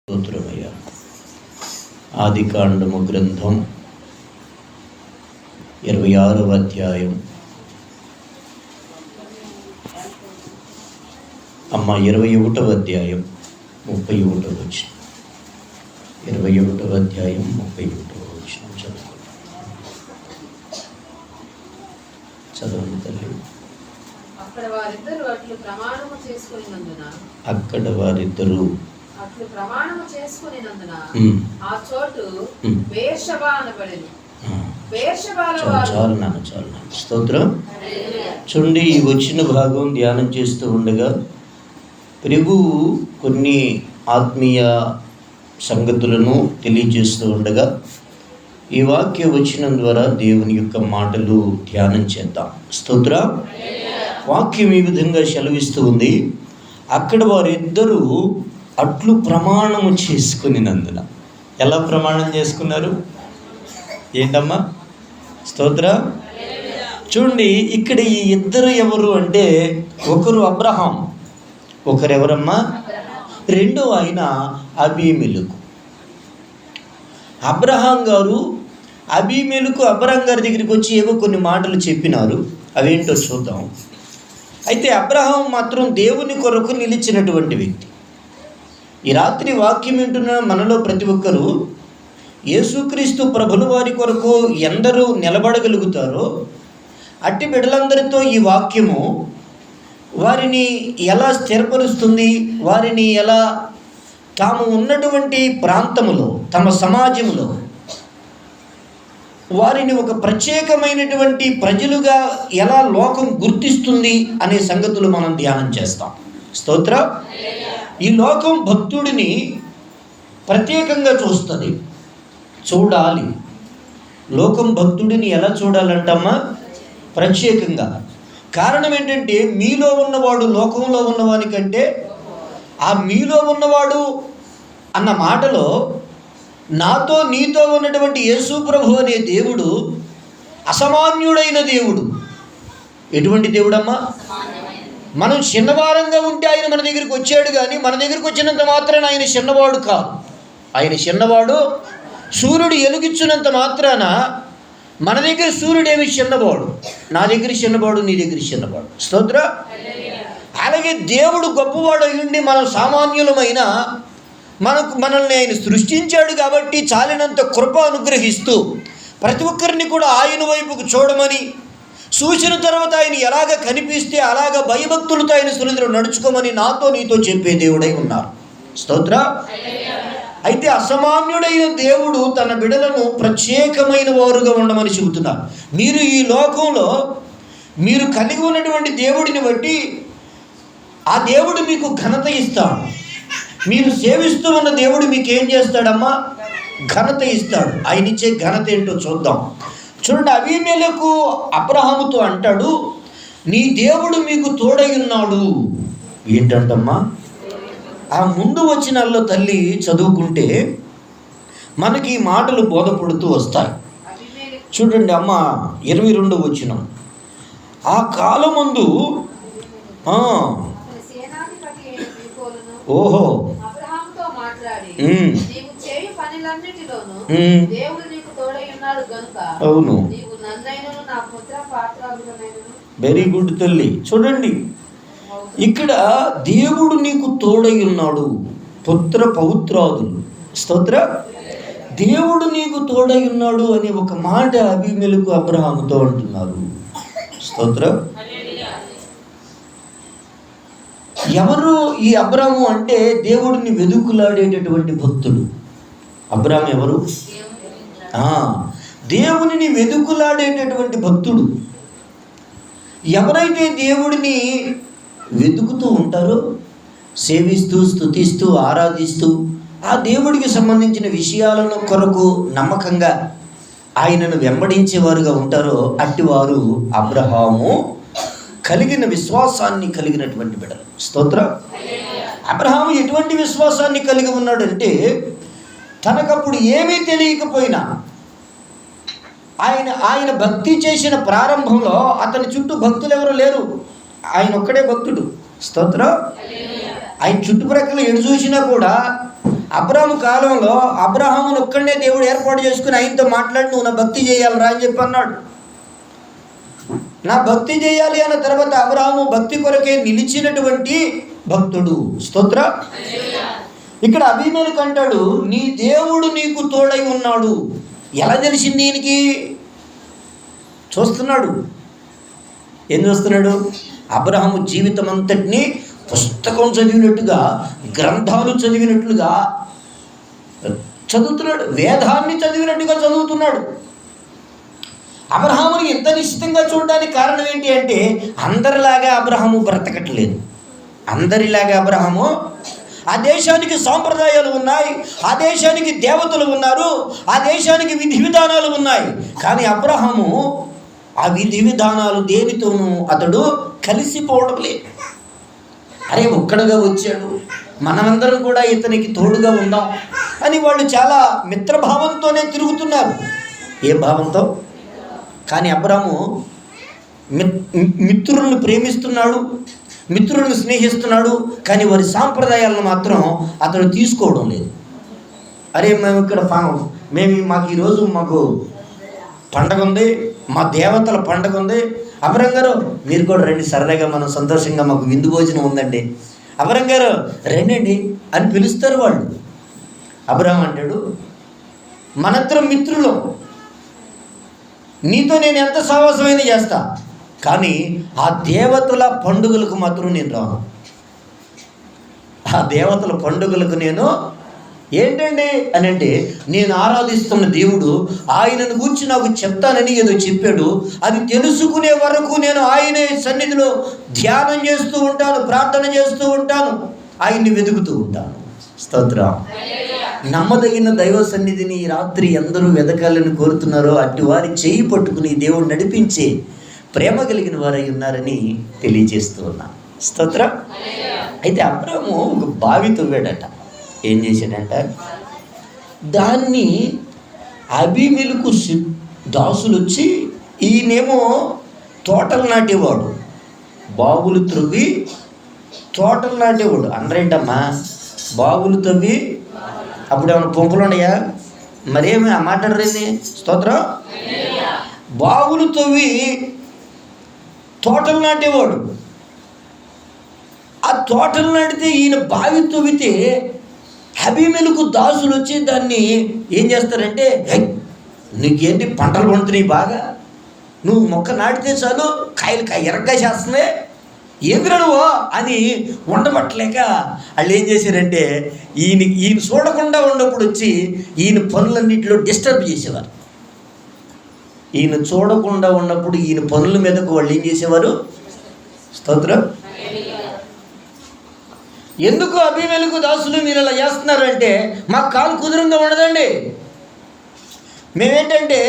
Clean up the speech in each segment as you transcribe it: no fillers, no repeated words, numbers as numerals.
స్తోత్రమయ్యా. ఆదికాండము గ్రంథం 26వ అధ్యాయం 21వ అధ్యాయం 31వ వచనం. 21వ అధ్యాయం 31వ వచనం చదవండి తల్లి. అక్కడ వారిద్దరూ అట్లు ప్రమాణము చేసుకొనినందున ఆ చోటు బెయేర్షెబా అనబడెను. చాలు నాన్న. స్తోత్రం. చూడండి, ఈ వచ్చిన భాగం ధ్యానం చేస్తూ ఉండగా ప్రభువు కొన్ని ఆత్మీయ సంగతులను తెలియజేస్తూ ఉండగా ఈ వాక్య వచనం ద్వారా దేవుని యొక్క మాటలు ధ్యానం చేద్దాం. స్తోత్ర. వాక్యం ఈ విధంగా సెలవిస్తూ ఉంది, అక్కడ వారిద్దరూ అట్లు ప్రమాణము చేసుకునినందున. ఎలా ప్రమాణం చేసుకున్నారు? ఏంటమ్మా? స్తోత్ర. చూడండి, ఇక్కడ ఈ ఇద్దరు ఎవరు అంటే, ఒకరు అబ్రహాం, ఒకరు ఎవరమ్మా? రెండో ఆయన అబీమెలెకు. అబ్రహాం గారు అబీమెలెకు అబ్రహాం గారి దగ్గరికి వచ్చి ఏవో కొన్ని మాటలు చెప్పినారు. అవేంటో చూద్దాం. అయితే అబ్రహాం మాత్రం దేవుని కొరకు నిలిచినటువంటి వ్యక్తి. ఈ రాత్రి వాక్యం వింటున్న మనలో ప్రతి ఒక్కరూ యేసుక్రీస్తు ప్రభుల వారి కొరకు ఎందరూ నిలబడగలుగుతారో అట్టి బిడ్డలందరితో ఈ వాక్యము వారిని ఎలా స్థిరపరుస్తుంది, వారిని ఎలా తాము ఉన్నటువంటి ప్రాంతములో, తమ సమాజంలో వారిని ఒక ప్రత్యేకమైనటువంటి ప్రజలుగా ఎలా లోకం గుర్తిస్తుంది అనే సంగతులు మనం ధ్యానం చేస్తాం. స్తోత్ర. ఈ లోకం భక్తుడిని ప్రత్యేకంగా చూస్తుంది, చూడాలి. లోకం భక్తుడిని ఎలా చూడాలంటమ్మా? ప్రత్యేకంగా. కారణం ఏంటంటే, మీలో ఉన్నవాడు లోకంలో ఉన్నవానికంటే, ఆ మీలో ఉన్నవాడు అన్న మాటలో నాతో నీతో ఉన్నటువంటి యేసు ప్రభు అనే దేవుడు అసామాన్యుడైన దేవుడు. ఎటువంటి దేవుడమ్మా? మనం చిన్నవారంగా ఉంటే ఆయన మన దగ్గరికి వచ్చాడు, కానీ మన దగ్గరికి వచ్చినంత మాత్రాన ఆయన చిన్నవాడు కాదు. ఆయన చిన్నవాడు. సూర్యుడు ఎలుగిచ్చినంత మాత్రాన మన దగ్గర సూర్యుడేమి చిన్నవాడు. నా దగ్గర చిన్నవాడు, నీ దగ్గర చిన్నవాడు. స్తోత్ర. అలాగే దేవుడు గొప్పవాడు అయ్యుండి మనం సామాన్యులమైన మనల్ని ఆయన సృష్టించాడు కాబట్టి చాలినంత కృప అనుగ్రహిస్తూ ప్రతి ఒక్కరిని కూడా ఆయన వైపుకు చూడమని, చూసిన తర్వాత ఆయన ఎలాగ కనిపిస్తే అలాగ భయభక్తులతో ఆయన సన్నిధిలో నడుచుకోమని నాతో నీతో చెప్పే దేవుడై ఉన్నారు. స్తోత్ర. అయితే అసామాన్యుడైన దేవుడు తన బిడ్డలను ప్రత్యేకమైన వారుగా ఉండమని చెబుతున్నారు. మీరు ఈ లోకంలో మీరు కలిగి ఉన్నటువంటి దేవుడిని బట్టి ఆ దేవుడు మీకు ఘనత ఇస్తాడు. మీరు సేవిస్తూ ఉన్న దేవుడు మీకు ఏం చేస్తాడమ్మా? ఘనత ఇస్తాడు. ఆయన ఇచ్చే ఘనత ఏంటో చూద్దాం. చూడండి, అబీమెలెకు అబ్రహాముతో అంటాడు, నీ దేవుడు మీకు తోడై ఉన్నాడు. ఏంటంటమ్మా? ఆ ముందు వచనాల్లో తల్లి చదువుకుంటే మనకి ఈ మాటలు బోధపడుతూ వస్తాయి. చూడండి అమ్మ, 22వ వచనం. ఆ కాలమందు ఓహో అవును, వెరీ గుడ్ తల్లి. చూడండి, ఇక్కడ దేవుడు నీకు తోడై ఉన్నాడు. పుత్ర పౌత్రాదులు. స్తోత్ర. దేవుడు నీకు తోడై ఉన్నాడు అనే ఒక మాట అబీమెలెకు అబ్రహాముతో అంటున్నారు. స్తోత్ర. ఎవరు ఈ అబ్రాము అంటే? దేవుడిని వెదుకులాడేటటువంటి భక్తుడు. అబ్రాము ఎవరు? దేవునిని వెదుకులాడేటటువంటి భక్తుడు. ఎవరైతే దేవుడిని వెతుకుతూ ఉంటారో, సేవిస్తూ, స్తుతిస్తూ, ఆరాధిస్తూ ఆ దేవుడికి సంబంధించిన విషయాలను కొరకు నమ్మకంగా ఆయనను వెంబడించేవారుగా ఉంటారో అట్టివారు అబ్రహాము కలిగిన విశ్వాసాన్ని కలిగినటువంటి బిడ్డలు. స్తోత్ర. అబ్రహాము ఎటువంటి విశ్వాసాన్ని కలిగి ఉన్నాడంటే, తనకప్పుడు ఏమీ తెలియకపోయినా ఆయన భక్తి చేసిన ప్రారంభంలో అతని చుట్టూ భక్తులు ఎవరు లేరు, ఆయన ఒక్కడే భక్తుడు. స్తోత్రం. ఆయన చుట్టుప్రక్కల ఎటు చూసినా కూడా అబ్రాహాము కాలంలో అబ్రహామును ఒక్కడే దేవుడు ఏర్పాటు చేసుకుని ఆయనతో మాట్లాడి నువ్వు నా భక్తి చేయాలిరా అని చెప్పి అన్నాడు. నా భక్తి చేయాలి అన్న తర్వాత అబ్రహాము భక్తి కొరకే నిలిచినటువంటి భక్తుడు. స్తోత్ర. ఇక్కడ అబీమెలెకు అంటాడు, నీ దేవుడు నీకు తోడై ఉన్నాడు. ఎలా తెలిసింది ఈయనకి? చూస్తున్నాడు. ఏం చూస్తున్నాడు? అబ్రహాము జీవితం అంతటినీ పుస్తకం చదివినట్టుగా, గ్రంథాలు చదివినట్లుగా చదువుతున్నాడు. వేదాన్ని చదివినట్టుగా చదువుతున్నాడు. అబ్రహాముని ఇంత నిశ్చితంగా చూడడానికి కారణం ఏంటి అంటే, అందరిలాగా అబ్రహాము బ్రతకట్లేదు. అందరిలాగా అబ్రహాము, ఆ దేశానికి సాంప్రదాయాలు ఉన్నాయి, ఆ దేశానికి దేవతలు ఉన్నారు, ఆ దేశానికి విధి విధానాలు ఉన్నాయి. కానీ అబ్రహాము ఆ విధి విధానాలు దేనితోనూ అతడు కలిసిపోవడం లేదు. అరే ఒక్కడుగా వచ్చాడు, మనమందరం కూడా ఇతనికి తోడుగా ఉందాం అని వాళ్ళు చాలా మిత్రభావంతోనే తిరుగుతున్నారు. ఏ భావంతో? కానీ అబ్రాము మిత్రులను ప్రేమిస్తున్నాడు, మిత్రులను స్నేహిస్తున్నాడు. కానీ వారి సాంప్రదాయాలను మాత్రం అతడు తీసుకోవడం లేదు. అరే మేము ఇక్కడ మాకు ఈరోజు మాకు పండగ ఉంది, మా దేవతల పండగ ఉంది. అబ్రహం గారు మీరు కూడా రండి, సరదాగా మనం సంతోషంగా మాకు విందు భోజనం ఉందండి. అబ్రహం గారు రండి అని పిలుస్తారు వాళ్ళు. అబ్రహం అంటాడు, మనిద్దరం మిత్రులు, నీతో నేను ఎంత సాహసమైనా చేస్తా, కానీ ఆ దేవతల పండుగలకు మాత్రం నేను రాను. ఆ దేవతల పండుగలకు నేను ఏంటండి అని అంటే, నేను ఆరాధిస్తున్న దేవుడు ఆయనను గురించి నాకు చెప్తానని ఏదో చెప్పాడు. అది తెలుసుకునే వరకు నేను ఆయన సన్నిధిలో ధ్యానం చేస్తూ ఉంటాను, ప్రార్థన చేస్తూ ఉంటాను, ఆయన్ని వెతుకుతూ ఉంటాను. స్తోత్రం. నమ్మదగిన దైవ సన్నిధిని ఈ రాత్రి అందరూ వెతకాలని కోరుతున్నారో అట్టి వారి చేయి పట్టుకుని దేవుడు నడిపించే ప్రేమ కలిగిన వారై ఉన్నారని తెలియజేస్తూ ఉన్నా. స్తోత్రం. అయితే అబ్రాము ఒక బావి తవ్వాడట. ఏం చేశాడంట? దాన్ని అబీమెలెకు దాసులు వచ్చి, ఈయనేమో తోటలు నాటేవాడు, బావులు త్రవ్వి తోటలు నాటేవాడు. అనరేంటమ్మా బావులు తవ్వి? అప్పుడు ఏమైనా పంపులు ఉన్నాయా? మరేమి ఆ మాట్లాడరేంది? స్తోత్రం. బావులు తవ్వి తోటలు నాటేవాడు. ఆ తోటలు నాటితే ఈయన బావి తవ్వితే అబీమెలెకు దాసులు వచ్చి దాన్ని ఏం చేస్తారంటే, నీకేంటి పంటలు పండుతున్నాయి బాగా, నువ్వు మొక్క నాటితే చాలు కాయలు ఎరగ్గా చేస్తుంది, ఏంద్ర నువ్వు అని ఉండబట్టలేక వాళ్ళు ఏం చేశారంటే ఈయన చూడకుండా ఉన్నప్పుడు వచ్చి ఈయన పనులన్నింటిలో డిస్టర్బ్ చేసేవారు. ఈయన చూడకుండా ఉన్నప్పుడు ఈయన పనుల మీదకు వాళ్ళు ఏం చేసేవారు? స్తోత్రం. ఎందుకు అబీమెలెకు దాసులు మీరు ఇలా చేస్తున్నారంటే, మాకు కాలు కుదురంగా ఉండదండి. మేమేంటంటే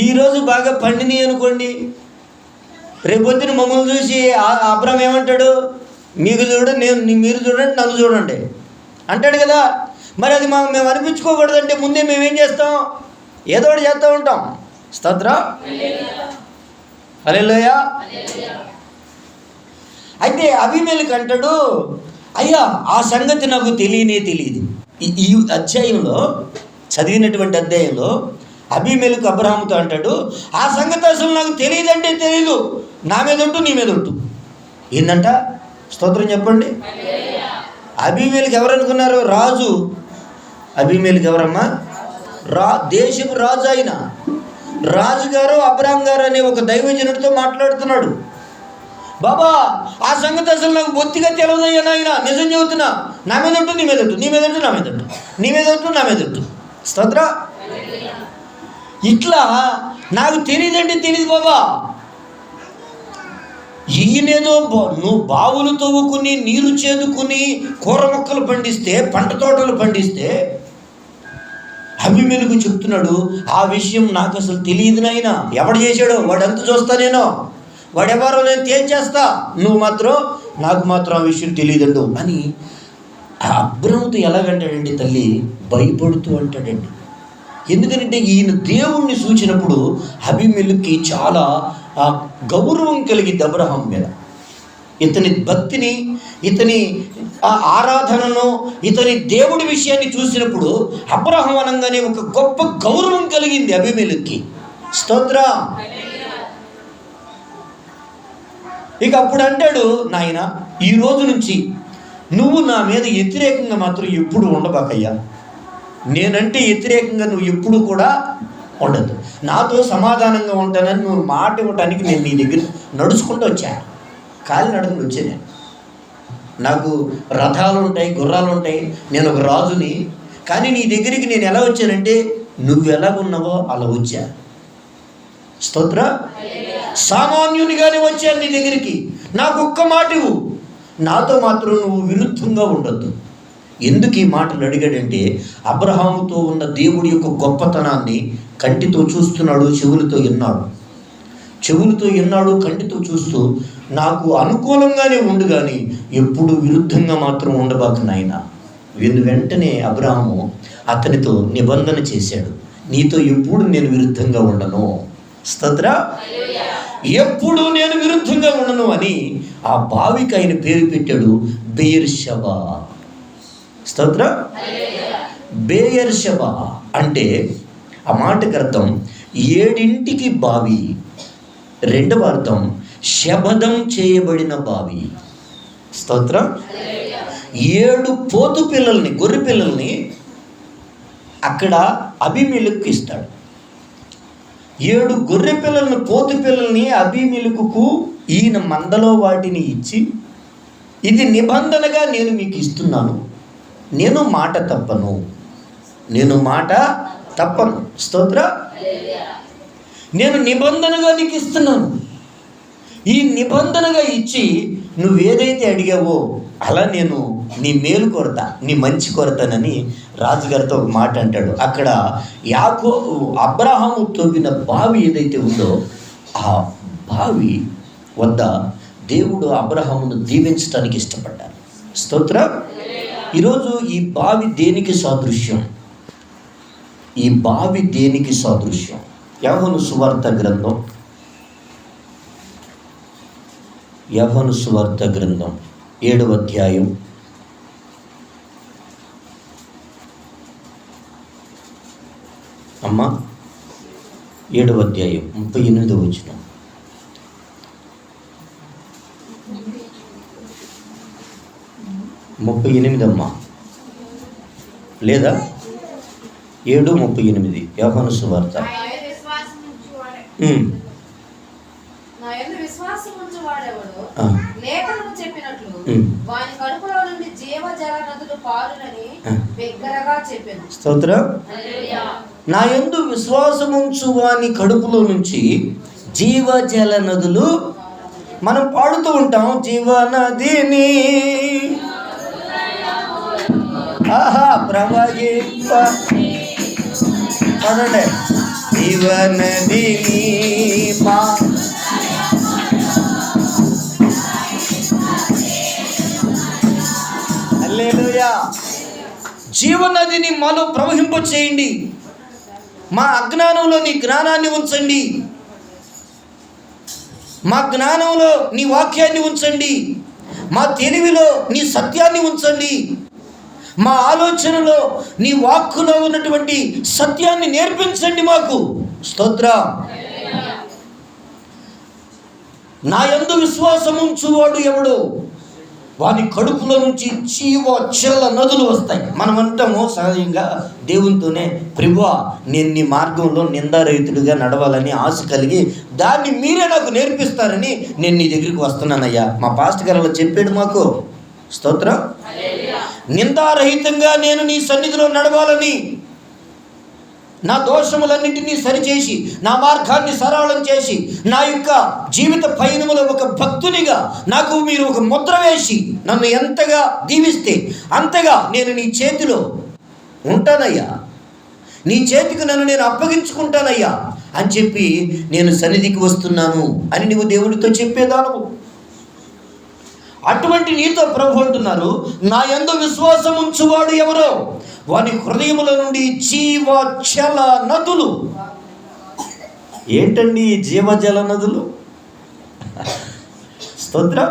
ఈరోజు బాగా పండిని అనుకోండి, రేపొద్దున మమ్మల్ని చూసి అబ్రాము ఏమంటాడు? మీకు చూడండి, మీరు చూడండి, నన్ను చూడండి అంటాడు కదా. మరి అది మేము అనిపించుకోకూడదంటే ముందే మేమేం చేస్తాం? ఏదో ఒకటి చేస్తూ ఉంటాం. స్తోత్రం. హల్లెలూయా. అయితే అబీమెలెకు అంటాడు, అయ్యా ఆ సంగతి నాకు తెలియదు. ఈ అధ్యాయంలో చదివినటువంటి అధ్యాయంలో అబీమెలెకు అబ్రాహాముతో అంటాడు, ఆ సంగతి అసలు నాకు తెలియదంటే తెలియదు, నా మీద ఉంటూ నీ మీద ఉంటూ. ఏందంట? స్తోత్రం చెప్పండి. అబీమెలెకు ఎవరనుకున్నారు? రాజు. అబీమెలెకు ఎవరమ్మా? దేశపు రాజు. అయిన రాజుగారు అబ్రాహాం గారు అనే ఒక దైవజనుడితో మాట్లాడుతున్నాడు. బాబా ఆ సంగతి అసలు నాకు బొత్తిగా తెలియదయ్యా నాయన, నిజం చెబుతున్నా, నా మీద ఉంటూ నీ మీద ఉంటూ, నీ మీద ఉంటూ నా మీద ఉంటూ, నీ మీద ఉంటూ నా మీద ఉంటూ. స్తోత్ర. ఇట్లా నాకు తెలియదంటే తెలియదు బాబా. ఈయనేదో నువ్వు బావులు తవ్వుకుని నీరు చేదుకుని కూర మొక్కలు పండిస్తే, పంట తోటలు పండిస్తే, అబీమెలెకు చెప్తున్నాడు ఆ విషయం నాకు అసలు తెలియదు నాయన. ఎవడు చేశాడో వాడంతా చూస్తా, నేను వాడెవరో నేను తేల్చేస్తా, నువ్వు మాత్రం నాకు మాత్రం ఆ విషయం తెలియదండు అని ఆ అబ్రాముతో ఎలాగంటాడండి? తల్లి భయపడుతూ అంటాడండి. ఎందుకంటే ఈయన దేవుణ్ణి సూచినప్పుడు అబీమెలెకుకి చాలా గౌరవం కలిగింది అబ్రహాం మీద. ఇతని భక్తిని, ఇతని ఆ ఆరాధనను, ఇతని దేవుడి విషయాన్ని చూసినప్పుడు అబ్రహాం అనగానే ఒక గొప్ప గౌరవం కలిగింది అబీమెలెకుకి. స్తోత్రం. ఇక అప్పుడు అంటాడు, నాయన ఈ రోజు నుంచి నువ్వు నా మీద వ్యతిరేకంగా మాత్రం ఎప్పుడు ఉండబాకయ్యా. నేనంటే వ్యతిరేకంగా నువ్వు ఎప్పుడు కూడా ఉండదు. నాతో సమాధానంగా ఉంటానని నువ్వు మాట ఇవ్వటానికి నేను నీ దగ్గర నడుచుకుంటూ వచ్చాను. కాలి నడుచుకుంటూ వచ్చాను. నాకు రథాలు ఉంటాయి, గుర్రాలు ఉంటాయి, నేను ఒక రాజుని. కానీ నీ దగ్గరికి నేను ఎలా వచ్చానంటే నువ్వు ఎలాగున్నావో అలా వచ్చా. స్తోత్ర. సామాన్యునిగానే వచ్చాను నీ దగ్గరికి. నాకు ఒక్క మాట ఇవ్వు, నాతో మాత్రం నువ్వు విరుద్ధంగా ఉండొద్దు. ఎందుకు ఈ మాటలు అడిగాడంటే అబ్రహాముతో ఉన్న దేవుడి యొక్క గొప్పతనాన్ని కంటితో చూస్తున్నాడు, చెవులతో విన్నాడు. కంటితో చూస్తూ నాకు అనుకూలంగానే ఉండు కానీ ఎప్పుడు విరుద్ధంగా మాత్రం ఉండబాకు నాయన. వెంటనే అబ్రహాము అతనితో నిబంధన చేశాడు, నీతో ఎప్పుడు నేను విరుద్ధంగా ఉండను. స్తోత్ర. ఎప్పుడు నేను విరుద్ధంగా ఉండను అని ఆ బావికి ఆయన పేరు పెట్టాడు బెయేర్షెబా. స్తోత్ర. బెయేర్షెబా అంటే ఆ మాటకి అర్థం 7 బావి. రెండవ అర్థం శబదం చేయబడిన బావి. స్తోత్రం. 7 పోతు పిల్లల్ని, గొర్రె పిల్లల్ని అక్కడ అబీమెలెకు ఇస్తాడు. 7 గొర్రె పిల్లలను, పోతు పిల్లల్ని అబీమెలెకుకు ఈయన మందలో వాటిని ఇచ్చి, ఇది నిబంధనగా నేను మీకు ఇస్తున్నాను, నేను మాట తప్పను. స్తోత్ర. నేను నిబంధనగా నీకు ఇస్తున్నాను. ఈ నిబంధనగా ఇచ్చి నువ్వేదైతే అడిగావో అలా నేను నీ మేలు కొరత, నీ మంచి కొరతనని రాజుగారితో ఒక మాట అంటాడు. అక్కడ అబ్రహాము తవ్విన బావి ఏదైతే ఉందో ఆ బావి వద్ద దేవుడు అబ్రహామును దీవించడానికి ఇష్టపడ్డారు. స్తోత్ర. ఈరోజు ఈ బావి దేనికి సాదృశ్యం? యోహాను సువార్త గ్రంథం 7వ అధ్యాయం 7వ అధ్యాయం 38వ వచనం. లేదా 7:38 యోహాను సువార్త. స్తోత్రం. నా యందు విశ్వాసముంచు వాని కడుపులో నుంచి జీవజల నదులు. మనం పాడుతూ ఉంటాం, జీవనదిని ప్రవహింప. పడండి. జీవనదిని మా హల్లెలూయా. జీవనదిని మాలో ప్రవహింప చేయండి. మా అజ్ఞానంలో నీ జ్ఞానాన్ని ఉంచండి. మా జ్ఞానంలో నీ వాక్యాన్ని ఉంచండి. మా తెలివిలో నీ సత్యాన్ని ఉంచండి. మా ఆలోచనలో నీ వాక్కులో ఉన్నటువంటి సత్యాన్ని నేర్పించండి మాకు. స్తోత్రం. నా యందు విశ్వాసముంచువాడు ఎవడు వాని కడుపులో నుంచి జీవజల నదులు వస్తాయి. మనం అంటాము సహజంగా దేవునితోనే, ప్రభువా నేను నీ మార్గంలో నిందారహితుడిగా నడవాలని ఆశ కలిగి దాన్ని మీరే నాకు నేర్పిస్తారని నేను నీ దగ్గరికి వస్తున్నానయ్యా. మా పాస్టర్ గారు అలా చెప్పాడు మాకు. స్తోత్రం. నిందారహితంగా నేను నీ సన్నిధిలో నడవాలని, నా దోషములన్నింటినీ సరిచేసి నా మార్గాన్ని సరళం చేసి నా యొక్క జీవిత పయనములో ఒక భక్తునిగా నాకు మీరు ఒక ముద్ర వేసి నన్ను ఎంతగా దీవిస్తే అంతగా నేను నీ చేతిలో ఉంటానయ్యా, నీ చేతికి నన్ను నేను అప్పగించుకుంటానయ్యా అని చెప్పి నేను సన్నిధికి వస్తున్నాను అని నువ్వు దేవుడితో చెప్పేదానవు. అటువంటి నీతో ప్రభు అంటున్నారు, నా యందు విశ్వాసం ఉంచువాడు ఎవరో వాని హృదయముల నుండి జీవజల నదులు. ఏంటండి జీవజల నదులు? స్తోత్రం.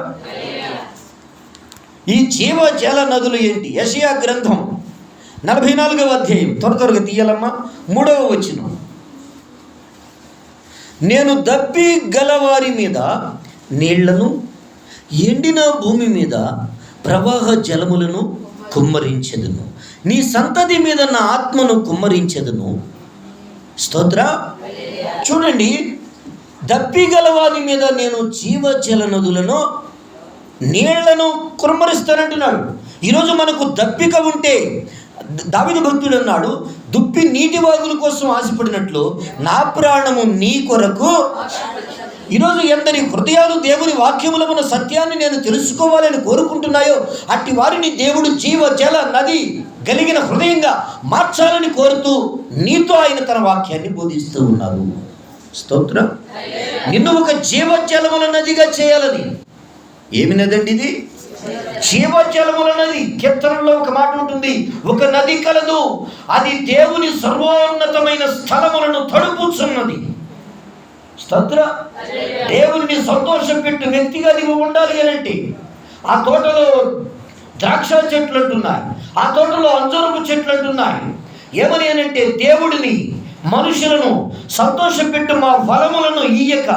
ఈ జీవజల నదులు ఏంటి? యెషయా గ్రంథం 44వ అధ్యాయం, త్వరగా తీయాలమ్మా, 3వ వచనం. నేను దప్పి గలవారి మీద నీళ్లను, ఎండిన భూమి మీద ప్రవాహ జలములను కుమ్మరించెదను, నీ సంతతి మీద నా ఆత్మను కుమ్మరించెదను. స్తోత్ర. చూడండి, దప్పిగలవారి మీద నేను జీవజల నదులను, నీళ్లను కుమ్మరిస్తానంటున్నాడు. ఈరోజు మనకు దప్పిక ఉంటే, దావీదు భక్తుడు అన్నాడు, దుప్పి నీటి వాగుల కోసం ఆశపడినట్లు నా ప్రాణము నీ కొరకు. ఈరోజు ఎందరి హృదయాలు దేవుని వాక్యములమున సత్యాన్ని నేను తెలుసుకోవాలని కోరుకుంటున్నాయో అట్టి వారిని దేవుడు జీవజల నది కలిగిన హృదయంగా మార్చాలని కోరుతూ నీతో ఆయన తన వాక్యాన్ని బోధిస్తూ ఉన్నారు. స్తోత్రం. నిన్ను ఒక జీవజలముల నదిగా చేయాలని. ఏమి నదండి ఇది? జీవజలముల నది. కీర్తనలో ఒక మాట ఉంటుంది, ఒక నది కలదు, అది దేవుని సర్వోన్నతమైన స్థలములను తడుపుచున్నది. స్తోత్ర. దేవుని సంతోషపెట్టు వ్యక్తిగా నీవు ఉండాలి అంటే ఆ తోటలో ద్రాక్ష చెట్లు అంటున్నాయి, ఆ తోటలో అంజూరపు చెట్లు అంటున్నాయి. ఏమని అనంటే, దేవుడిని మనుషులను సంతోషపెట్టు మా ఫలములను ఇయ్యక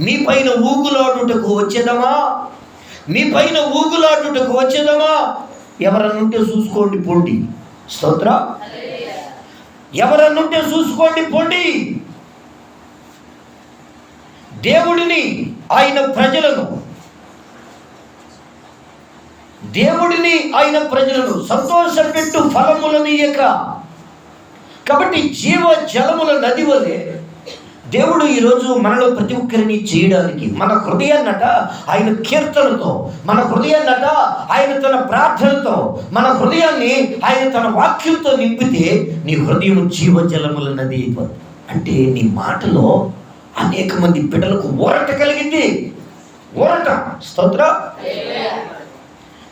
మీ పైన ఊగులాడుటకు వచ్చేదమా, మీ పైన ఊగులాడుటకు వచ్చేదమా. ఎవరన్నుంటే చూసుకోండి పొండి. స్తోత్ర. ఎవరన్నుంటే చూసుకోండి పొండి. దేవుడిని, ఆయన ప్రజలను, దేవుడిని ఆయన ప్రజలను సంతోషపెట్టు ఫలములను ఇయ్యక. కాబట్టి జీవ జలముల నది వలె దేవుడు ఈరోజు మనలో ప్రతి ఒక్కరిని చేయడానికి, మన హృదయాన్నట ఆయన కీర్తనతో, మన హృదయాన్నట ఆయన తన ప్రార్థనతో, మన హృదయాన్ని ఆయన తన వాక్యంతో నింపితే నీ హృదయం జీవజలముల నది అయిపోతుంది. అంటే నీ మాటలో అనేక మంది బిడ్డలకు ఊరట కలిగింది. ఊరట. స్తోత్ర.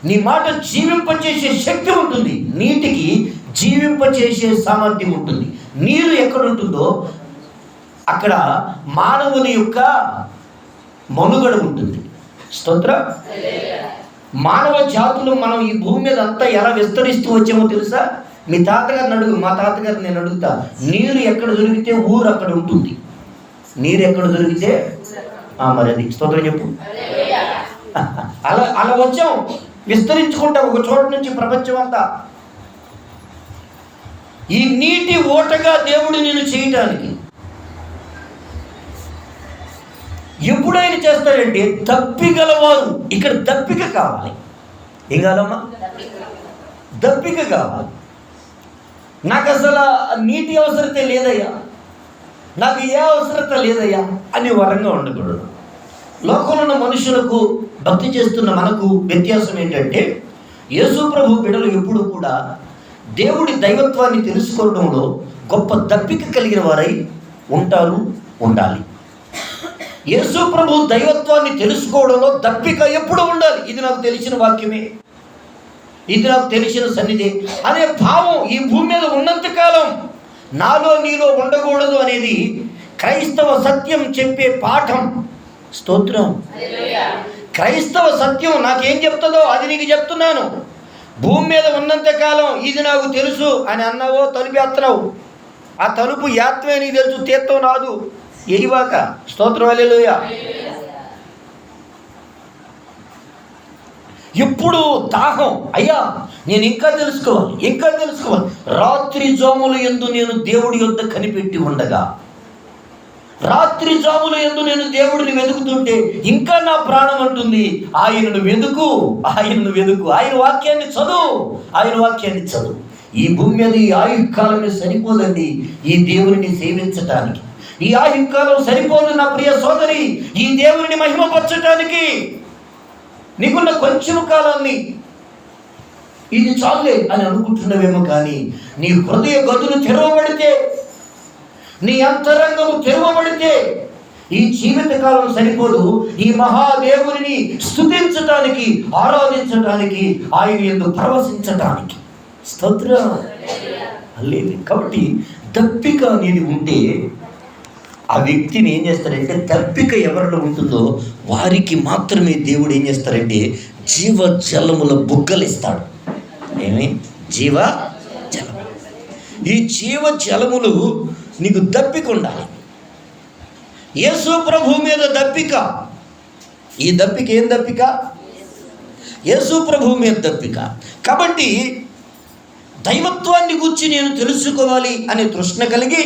నీ మాట జీవింపచేసే శక్తి ఉంటుంది. నీటికి జీవింపచేసే సామర్థ్యం ఉంటుంది. నీరు ఎక్కడ ఉంటుందో అక్కడ మానవుని యొక్క మనుగడ ఉంటుంది. స్తోత్ర. మానవ జాతులు మనం ఈ భూమి మీద అంతా ఎలా విస్తరిస్తూ వచ్చామో తెలుసా? మీ తాతగారిని అడుగు, మా తాతగారిని నేను అడుగుతా. నీరు ఎక్కడ దొరికితే ఊరు అక్కడ ఉంటుంది. నీరు ఎక్కడ దొరికితే మరి అది. స్తోత్రం చెప్పు. అలా అలా వచ్చాం, విస్తరించుకుంటాం ఒక చోట నుంచి ప్రపంచం అంతా. ఈ నీటి ఓటగా దేవుడు నేను చేయటానికి ఎప్పుడైనా చేస్తాడంటే దప్పిగలవారు. ఇక్కడ దప్పిక కావాలి. ఏం కావాలమ్మా? దప్పిక కావాలి. నాకు అసలు నీటి అవసరత లేదయ్యా, నాకు ఏ అవసరత లేదయ్యా అని వరంగా ఉండకూడదు. లోకంలో ఉన్న మనుషులకు, భక్తి చేస్తున్న మనకు వ్యత్యాసం ఏంటంటే, యేసు ప్రభు బిడ్డలు ఎప్పుడు కూడా దేవుడి దైవత్వాన్ని తెలుసుకోవడంలో గొప్ప దప్పిక కలిగిన వారై ఉంటారు, ఉండాలి. యేసు ప్రభు దైవత్వాన్ని తెలుసుకోవడంలో దప్పిక ఎప్పుడు ఉండాలి. ఇది నాకు తెలిసిన వాక్యమే, ఇది నాకు తెలిసిన సన్నిధి అనే భావం ఈ భూమి మీద ఉన్నంతకాలం నాలో నీలో ఉండకూడదు అనేది క్రైస్తవ సత్యం చెప్పే పాఠం. స్తోత్రం. క్రైస్తవ సత్యం నాకేం చెప్తుందో అది నీకు చెప్తున్నాను. భూమి మీద ఉన్నంతకాలం ఇది నాకు తెలుసు అని అన్నావో తలుపు ఎత్తనావు. ఆ తలుపు యాత్వే నీకు తెలుసు, తీర్థం రాదు, ఎయివాక. స్తోత్రం. హల్లెలూయా. ఎప్పుడు దాహం, అయ్యా నేను ఇంకా తెలుసుకోవాలి, ఇంకా తెలుసుకోవాలి. రాత్రి జాముల యందు నేను దేవుడి యొద్ద కనిపెట్టి ఉండగా, రాత్రి జాముల యందు నేను దేవుడిని వెతుకుతుంటే ఇంకా నా ప్రాణం అంటుంది, ఆయనను వెతుకు, ఆయనను వెతుకు, ఆయన వాక్యాన్ని చదువు, ఆయన వాక్యాన్ని చదువు. ఈ భూమి మీద ఈ ఆయుకాలమే సరిపోదండి ఈ దేవుడిని సేవించటానికి. ఈ ఆయుకాలం సరిపోదు నా ప్రియ సోదరి ఈ దేవుడిని మహిమపరచటానికి. నీకున్న కొంచెం కాలాన్ని ఇది చాలే అని అనుకుంటున్నావేమో, కానీ నీ హృదయ గదులు తెరవబడితే, నీ అంతరంగము తెరవబడితే ఈ జీవితకాలం సరిపోదు ఈ మహాదేవుని స్తుతించటానికి, ఆరాధించటానికి, ఆయన యందు ప్రవశించటానికి. స్తోత్రం. హల్లెలూయా. కాబట్టి దప్పిక అనేది ఉంటే ఆ వ్యక్తిని ఏం చేస్తారంటే, దప్పిక ఎవరిలో ఉంటుందో వారికి మాత్రమే దేవుడు ఏం చేస్తారంటే జీవ జలముల బుగ్గలిస్తాడు. ఏమి? జీవ జలం. ఈ జీవ జలములు నీకు దప్పిక ఉండాలి. యేసు ప్రభు మీద దప్పిక. ఈ దప్పిక ఏం దప్పిక? యేసు ప్రభు మీద దప్పిక. కాబట్టి దైవత్వాన్ని గురించి నేను తెలుసుకోవాలి అనే తృష్ణ కలిగి,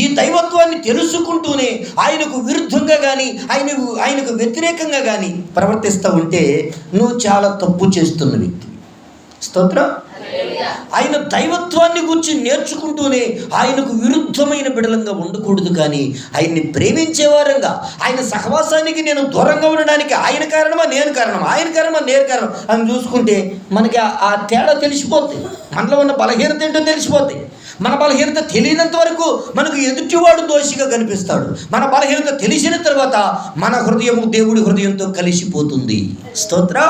ఈ దైవత్వాన్ని తెలుసుకుంటూనే ఆయనకు విరుద్ధంగా కానీ ఆయనకు వ్యతిరేకంగా కానీ ప్రవర్తిస్తూ ఉంటే నువ్వు చాలా తప్పు చేస్తున్న వ్యక్తి. స్తోత్రం. ఆయన దైవత్వాన్ని గురించి నేర్చుకుంటూనే ఆయనకు విరుద్ధమైన బిడలంగా ఉండకూడదు, కానీ ఆయన్ని ప్రేమించేవారంగా, ఆయన సహవాసానికి నేను దూరంగా ఉండడానికి ఆయన కారణమా నేను కారణమా, ఆయన కారణమా నేను కారణం అని చూసుకుంటే మనకి ఆ తేడా తెలిసిపోతుంది. మనలో ఉన్న బలహీనత ఏంటో తెలిసిపోతుంది. మన బలహీనత తెలియనంత వరకు మనకు ఎదుటివాడు దోషిగా కనిపిస్తాడు. మన బలహీనత తెలిసిన తర్వాత మన హృదయము దేవుడి హృదయంతో కలిసిపోతుంది. స్తోత్రం.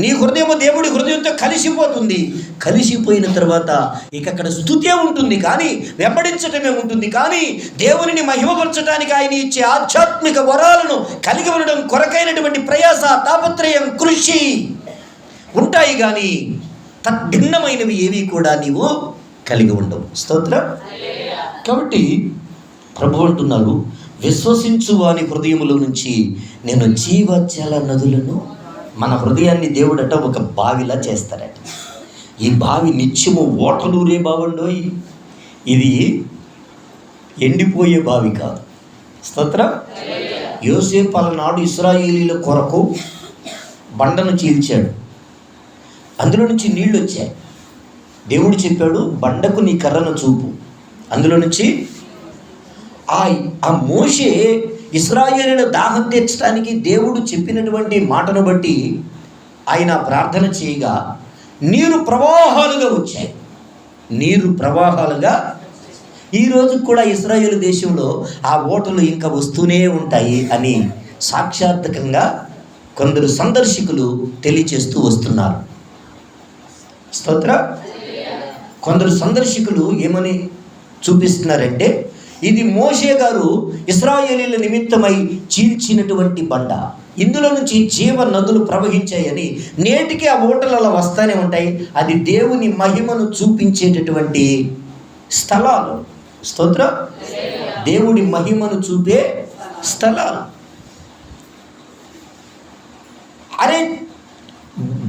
నీ హృదయము దేవుడి హృదయంతో కలిసిపోతుంది. కలిసిపోయిన తర్వాత ఇక అక్కడ స్తుతే ఉంటుంది, కానీ వెంబడించటమే ఉంటుంది. కానీ దేవునిని మహిమపరచడానికి ఆయన ఇచ్చే ఆధ్యాత్మిక వరాలను కలిగి ఉండడం కొరకైనటువంటి ప్రయాస, తాపత్రయం, కృషి ఉంటాయి, కానీ తద్భిన్నమైనవి ఏవి కూడా నీవు కలిగి ఉండవు. స్తోత్రం. కాబట్టి ప్రభు అంటున్నారు, విశ్వసించు వాని హృదయములో నుంచి నేను జీవజల నదులను. మన హృదయాన్ని దేవుడట ఒక బావిలా చేస్తారట. ఈ బావి నిత్యము ఓటలూరే బావండోయ్. ఇది ఎండిపోయే బావి కాదు. స్తోత్రం. యోసేపు అలనాడు ఇశ్రాయేలీల కొరకు బండను చీల్చాడు. అందులో నుంచి నీళ్ళు వచ్చాయి. దేవుడు చెప్పాడు, బండకు నీ కర్రను చూపు. అందులో నుంచి ఆ మోషే ఇశ్రాయేలీయుల దాహం తీర్చడానికి దేవుడు చెప్పినటువంటి మాటను బట్టి ఆయన ప్రార్థన చేయగా నీరు ప్రవాహాలుగా వచ్చాయి. నీరు ప్రవాహాలుగా ఈరోజు కూడా ఇశ్రాయేలు దేశంలో ఆ ఓటలు ఇంకా వస్తూనే ఉంటాయి అని సాక్షాత్కంగా కొందరు సందర్శకులు తెలియచేస్తూ వస్తున్నారు. స్తోత్రం. కొందరు సందర్శకులు ఏమని చూపిస్తున్నారంటే, ఇది మోషే గారు ఇశ్రాయేలీయుల నిమిత్తమై చీల్చినటువంటి బండ, ఇందులో నుంచి జీవ నదులు ప్రవహించాయని. నేటికి ఆ ఓటలు అలా వస్తూనే ఉంటాయి. అది దేవుని మహిమను చూపించేటటువంటి స్థలాలు. స్తోత్రం. దేవుడి మహిమను చూపే స్థలాలు. అరే,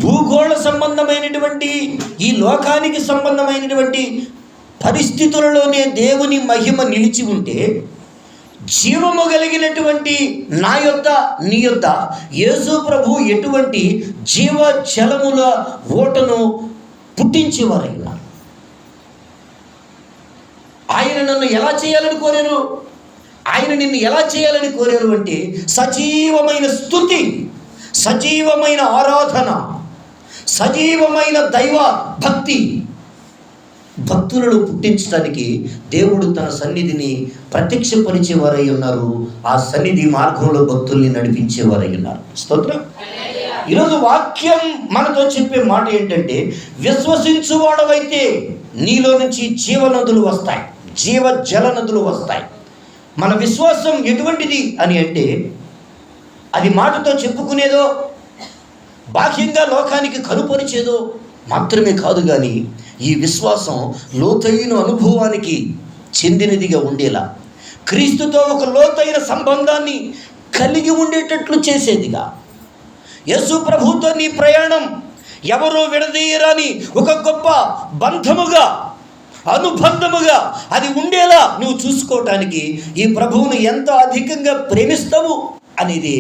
భూగోళ సంబంధమైనటువంటి ఈ లోకానికి సంబంధమైనటువంటి పరిస్థితులలోనే దేవుని మహిమ నిలిచి ఉంటే, జీవము కలిగినటువంటి నా యొద్ద నీ యొద్ద యేసు ప్రభు ఎటువంటి జీవ జలముల ఓటను పుట్టించేవారైనా. ఆయన నన్ను ఎలా చేయాలని కోరారు? ఆయన నిన్ను ఎలా చేయాలని కోరారు అంటే సజీవమైన స్తుతి, సజీవమైన ఆరాధన, సజీవమైన దైవ భక్తి. భక్తులను పుట్టించడానికి దేవుడు తన సన్నిధిని ప్రత్యక్షపరిచేవారై ఉన్నారు. ఆ సన్నిధి మార్గంలో భక్తుల్ని నడిపించేవారై ఉన్నారు. స్తోత్రం. ఈరోజు వాక్యం మనతో చెప్పే మాట ఏంటంటే, విశ్వసించువాడవైతే నీలో నుంచి జీవనదులు వస్తాయి, జీవ జల నదులు వస్తాయి. మన విశ్వాసం ఎటువంటిది అని అంటే, అది మాటతో చెప్పుకునేదో, బాహ్యంగా లోకానికి కనుపరిచేదో మాత్రమే కాదు, కానీ ఈ విశ్వాసం లోతైన అనుభవానికి చెందినదిగా ఉండేలా, క్రీస్తుతో ఒక లోతైన సంబంధాన్ని కలిగి ఉండేటట్లు చేసేదిగా, యేసు ప్రభుతో నీ ప్రయాణం ఎవరో విడదీయరాని ఒక గొప్ప బంధముగా, అనుబంధముగా అది ఉండేలా నువ్వు చూసుకోవటానికి ఈ ప్రభువును ఎంత అధికంగా ప్రేమిస్తావు అనేది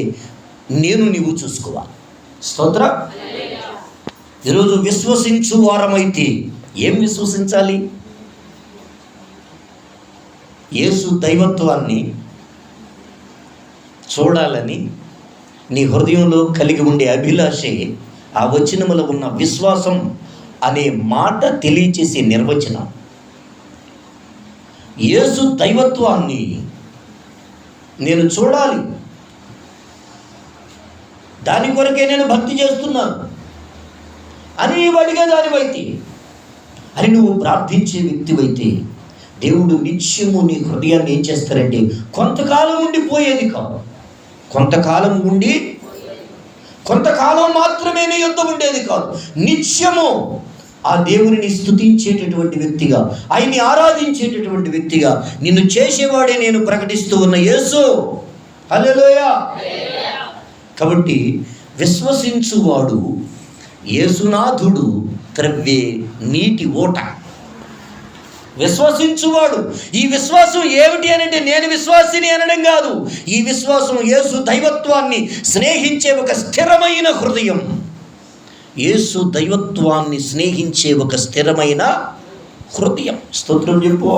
నీవు చూసుకోవాలి. స్తోత్రం. ఈరోజు విశ్వసించు వారమైతే ఏం విశ్వసించాలి? యేసు దైవత్వాన్ని చూడాలని నీ హృదయంలో కలిగి ఉండే అభిలాషే ఆ వచనములో ఉన్న విశ్వాసం అనే మాట తెలియచేసే నిర్వచనం. యేసు దైవత్వాన్ని నేను చూడాలి, దాని కొరకే నేను భక్తి చేస్తున్నాను అని నీవు అడిగే దానివైతే, అని నువ్వు ప్రార్థించే వ్యక్తివైతే, దేవుడు నిత్యము నీ హృదయాన్ని ఏం చేస్తారంటే కొంతకాలం ఉండిపోయేది కాదు, కొంతకాలం ఉండి కొంతకాలం మాత్రమే నీ యొద్ద ఉండేది కాదు, నిత్యము ఆ దేవునిని స్తుతించేటటువంటి వ్యక్తిగా, ఆయన్ని ఆరాధించేటటువంటి వ్యక్తిగా నిన్ను చేసేవాడే నేను ప్రకటిస్తూ ఉన్న యేసు. హల్లెలూయా. కాబట్టి విశ్వసించువాడు యేసునాథుడు త్రవ్వే నీటి ఓట. విశ్వసించువాడు, ఈ విశ్వాసం ఏమిటి అనంటే నేను విశ్వాసిని అనడం కాదు. ఈ విశ్వాసం యేసు దైవత్వాన్ని స్నేహించే ఒక స్థిరమైన హృదయం. యేసు దైవత్వాన్ని స్నేహించే ఒక స్థిరమైన హృదయం. స్తోత్రం చెప్పు.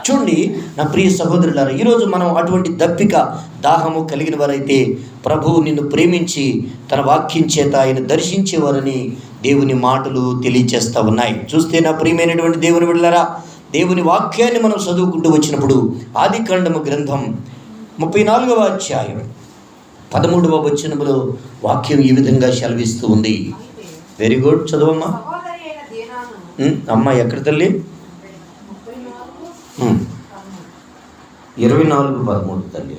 చూడండి నా ప్రియ సహోదరులారా, ఈరోజు మనం అటువంటి దప్పిక దాహము కలిగిన వారైతే ప్రభువు నిన్ను ప్రేమించి తన వాక్యం చేత ఆయన దర్శించేవారని దేవుని మాటలు తెలియచేస్తూ ఉన్నాయి. చూస్తే నా ప్రియమైనటువంటి దేవుని బిడ్డలారా, దేవుని వాక్యాన్ని మనం చదువుకుంటూ వచ్చినప్పుడు ఆదికాండము గ్రంథం 34వ అధ్యాయం 13వ వచనములో వాక్యం ఈ విధంగా సెలవిస్తూ ఉంది. వెరీ గుడ్, చదవమ్మా. అమ్మ ఎక్కడ తల్లి? 24:13 తల్లి.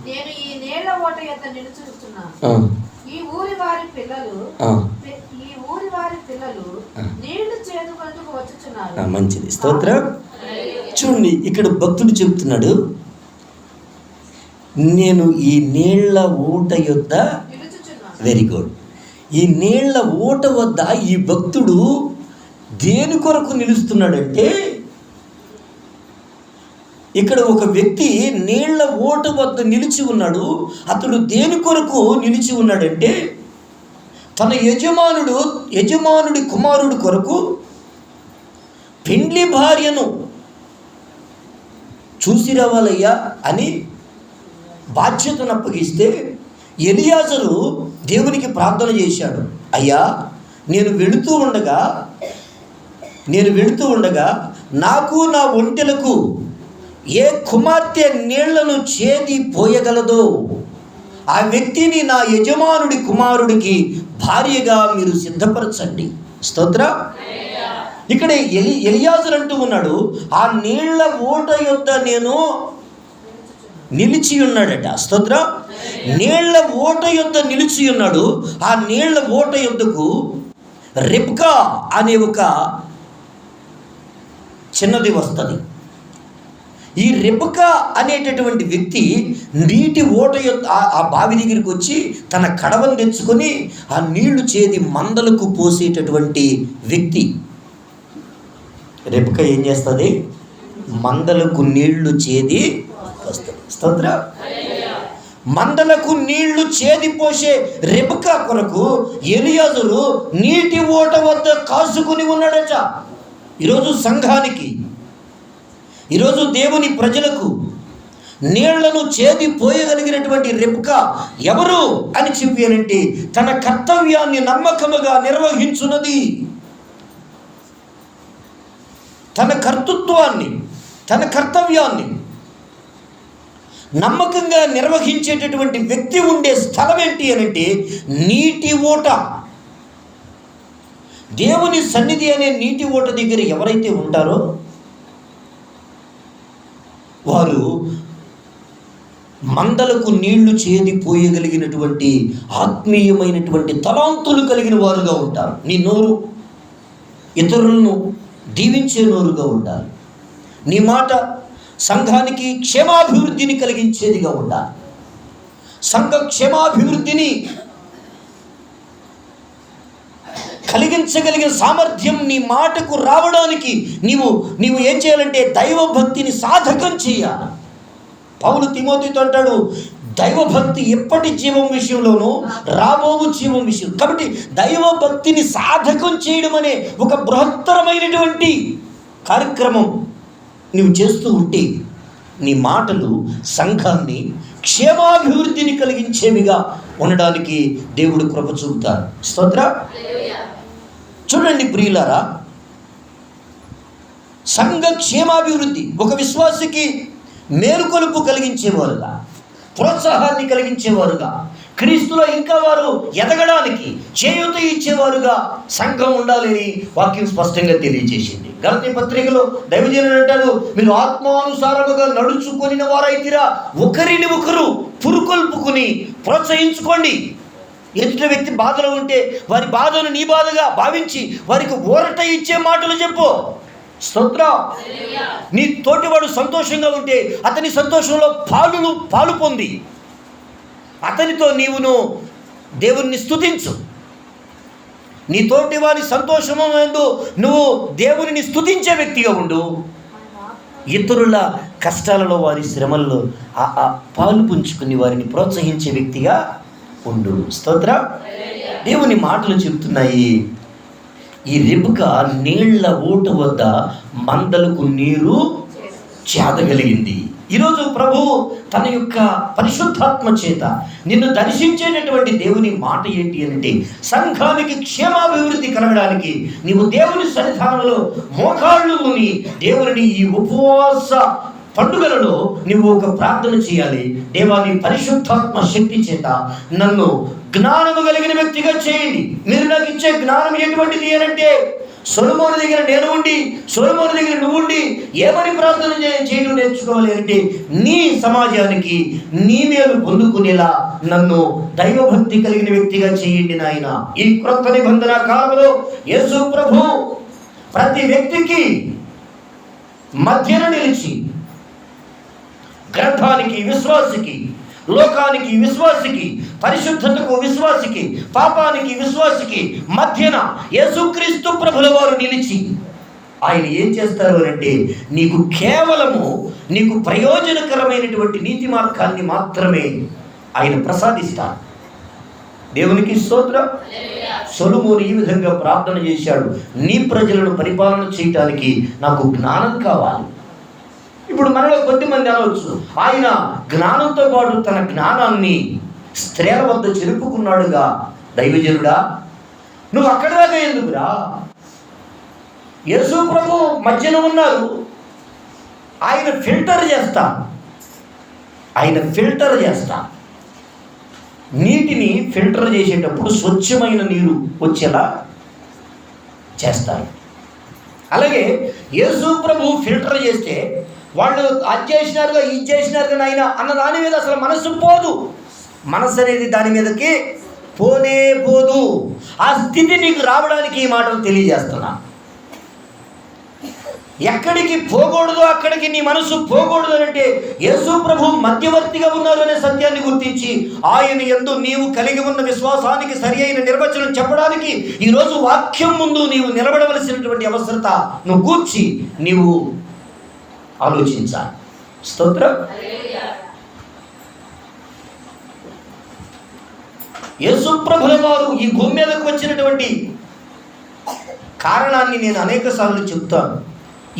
నేను ఈ నీళ్ల ఓట యొద్ద నిలుచుచున్నాను. ఈ ఊరి వారి పిల్లలు నీళ్లు చేదుకొందుకు వచ్చుచున్నారు. మంచిది, స్తోత్రం. చూడండి ఇక్కడ భక్తుడు చెప్తున్నాడు, నేను ఈ నీళ్ల ఊట యొద్ద. Very good. ఈ నీళ్ల ఊట వద్ద ఈ భక్తుడు దేని కొరకు నిలుస్తున్నాడంటే, ఇక్కడ ఒక వ్యక్తి నీళ్ల ఓట వద్ద నిలిచి ఉన్నాడు. అతడు దేని కొరకు నిలిచి ఉన్నాడంటే, తన యజమానుడి కుమారుడు కొరకు పెండ్లి భార్యను చూసి రావాలయ్యా అని బాధ్యతను అప్పగిస్తే ఎలియాజరు దేవునికి ప్రార్థన చేశాడు. అయ్యా, నేను వెళుతూ ఉండగా నాకు నా ఒంటెలకు ఏ కుమార్తె నీళ్లను చేది పోయగలదో ఆ వ్యక్తిని నా యజమానుడి కుమారుడికి భార్యగా మీరు సిద్ధపరచండి. స్తోత్ర. ఇక్కడ ఎలియాజరు అంటూ ఉన్నాడు, ఆ నీళ్ల ఓట యొద్ద నేను నిలిచి ఉన్నాడట. స్తోత్ర. నీళ్ల ఓట యొద్ద నిలిచి ఉన్నాడు. ఆ నీళ్ల ఓట యొద్దకు రిబ్కా అనే ఒక చిన్నది వస్తుంది. ఈ రిబ్కా అనేటటువంటి వ్యక్తి నీటి ఓట యొద్ద ఆ బావి దగ్గరికి వచ్చి తన కడవను తెచ్చుకొని ఆ నీళ్లు చేది మందలకు పోసేటటువంటి వ్యక్తి. రిబ్కా ఏం చేస్తుంది? మందలకు నీళ్లు చేది వస్తుంది. స్తోత్ర. మందలకు నీళ్లు చేది పోసే రిబ్కా కొరకు ఎలియాజరు నీటి ఓట వద్ద కాసుకుని ఉన్నాడట. ఈరోజు సంఘానికి, ఈరోజు దేవుని ప్రజలకు నీళ్లను చేది పోయగలిగినటువంటి రిబ్కా ఎవరు అని చెప్పానంటే, తన కర్తవ్యాన్ని నమ్మకముగా నిర్వహించున్నది, తన కర్తృత్వాన్ని, తన కర్తవ్యాన్ని నమ్మకంగా నిర్వహించేటటువంటి వ్యక్తి ఉండే స్థలం ఏంటి అనంటే నీటి ఓట. దేవుని సన్నిధి అనే నీటి ఓట దగ్గర ఎవరైతే ఉంటారో వారు మందలకు నీళ్లు చేదిపోయగలిగినటువంటి ఆత్మీయమైనటువంటి తలాంతులు కలిగిన వారుగా ఉంటారు. నీ నోరు ఇతరులను దీవించే నోరుగా ఉండాలి. నీ మాట సంఘానికి క్షేమాభివృద్ధిని కలిగించేదిగా ఉండాలి. సంఘ క్షేమాభివృద్ధిని కలిగించగలిగిన సామర్థ్యం నీ మాటకు రావడానికి నీవు ఏం చేయాలంటే దైవభక్తిని సాధకం చేయాలి. పౌలు తిమోతితో అంటాడు, దైవభక్తి ఎప్పటి జీవం విషయంలోనూ రాబోవు జీవం విషయం. కాబట్టి దైవభక్తిని సాధకం చేయడం అనే ఒక బృహత్తరమైనటువంటి కార్యక్రమం నువ్వు చేస్తూ ఉంటే నీ మాటలు సంఘాన్ని క్షేమాభివృద్ధిని కలిగించేవిగా ఉండడానికి దేవుడు కృప చూపుతారు. స్తోత్ర. చూడండి ప్రియులారా, సంఘ క్షేమాభివృద్ధి ఒక విశ్వాసికి మేలుకొలుపు కలిగించేవారుగా, ప్రోత్సాహాన్ని కలిగించేవారుగా, క్రీస్తులో ఇంకా వారు ఎదగడానికి చేయూత ఇచ్చేవారుగా సంఘం ఉండాలని వాక్యం స్పష్టంగా తెలియజేసింది. గలతీ పత్రికలో దైవజనులు అంటారు, మీరు ఆత్మానుసారముగా నడుచుకొని వారైతిరా ఒకరిని ఒకరు పురుకొల్పుకుని ప్రోత్సహించుకోండి. ఎదుటి వ్యక్తి బాధలో ఉంటే వారి బాధను నీ బాధగా భావించి వారికి ఊరట ఇచ్చే మాటలు చెప్పు. స్తోత్రం. నీ తోటివాడు సంతోషంగా ఉంటే అతని సంతోషంలో పాలు పొంది అతనితో నీవును దేవుణ్ణి స్తుతించు. నీ తోటి వారి సంతోషము నువ్వు దేవుని స్తుతించే వ్యక్తిగా ఉండు. ఇతరుల కష్టాలలో వారి శ్రమల్లో పాలు పుంజుకుని వారిని ప్రోత్సహించే వ్యక్తిగా ఉండు. స్తోత్రం. దేవుని మాటలు చెప్తున్నాయి, ఈ రెబెకా నీళ్ల ఊట వద్ద మందలకు నీరు చేదగలిగింది. ఈరోజు ప్రభు తన యొక్క పరిశుద్ధాత్మ చేత నిన్ను దర్శించేటటువంటి దేవుని మాట ఏంటి అంటే, సంఘానికి క్షేమాభివృద్ధి కలగడానికి నీవు దేవుని సన్నిధానంలో మోకాళ్ళు ఉని దేవుని ఈ ఉపవాస పండుగలలో నువ్వు ఒక ప్రార్థన చేయాలి. దేవా, నీ పరిశుద్ధాత్మ శక్తి చేత నన్ను జ్ఞానము కలిగిన వ్యక్తిగా చేయండి. మీరు నాకు ఇచ్చే జ్ఞానం ఎటువంటిది అంటే, సొలొమోను దగ్గర నేను ఉండి సొలొమోను దగ్గర నువ్వు ఉండి ఏమని ప్రార్థన చేయడం నేర్చుకోవాలి అంటే, నీ సమాజానికి నీ మేలు పొందుకునేలా నన్ను దైవభక్తి కలిగిన వ్యక్తిగా చేయండి నాయన. ఈ క్రొత్త నిబంధన కాలంలో యేసు ప్రభు ప్రతి వ్యక్తికి మధ్యన నిలిచి గ్రంథానికి విశ్వాసికి, లోకానికి విశ్వాసికి, పరిశుద్ధతకు విశ్వాసికి, పాపానికి విశ్వాసికి మధ్యన యేసుక్రీస్తు ప్రభుల వారు నిలిచి ఆయన ఏం చేస్తారు అంటే, నీకు కేవలము నీకు ప్రయోజనకరమైనటువంటి నీతి మార్గాన్ని మాత్రమే ఆయన ప్రసాదిస్తారు. దేవునికి స్తోత్రం. సొలొమోను ఈ విధంగా ప్రార్థన చేశాడు, నీ ప్రజలను పరిపాలన చేయటానికి నాకు జ్ఞానం కావాలి. ఇప్పుడు మనలో కొద్దిమంది అనవచ్చు, ఆయన జ్ఞానంతో పాటు తన జ్ఞానాన్ని స్త్రీల వద్ద చెరుపుకున్నాడుగా. దైవజనుడా, నువ్వు అక్కడ దాకా ఎందుకురా? యేసు ప్రభు మధ్యన ఉన్నారు, ఆయన ఫిల్టర్ చేస్తా నీటిని ఫిల్టర్ చేసేటప్పుడు స్వచ్ఛమైన నీరు వచ్చేలా చేస్తారు. అలాగే యేసు ప్రభు ఫిల్టర్ చేస్తే వాళ్ళు అది చేసినారుగా ఇది చేసినారుగా నాయన అన్న దాని మీద అసలు మనసు పోదు. మనసు అనేది దాని మీదకి పోదు. ఆ స్థితి నీకు రావడానికి ఈ మాటలు తెలియజేస్తున్నా. ఎక్కడికి పోకూడదు అక్కడికి నీ మనసు పోకూడదు అంటే, యేసు ప్రభు మధ్యవర్తిగా ఉన్నారు అనే సత్యాన్ని గుర్తించి ఆయన యందు నీవు కలిగి ఉన్న విశ్వాసానికి సరి అయిన నిర్వచనం చెప్పడానికి ఈరోజు వాక్యం ముందు నీవు నిలబడవలసినటువంటి అవసరత నువ్వు కూర్చి నీవు ఆలోచించాలి. స్తోత్రం. యేసు ప్రభుల వారు ఈ భూమి మీదకు వచ్చినటువంటి కారణాన్ని నేను అనేక సార్లు చెప్తాను.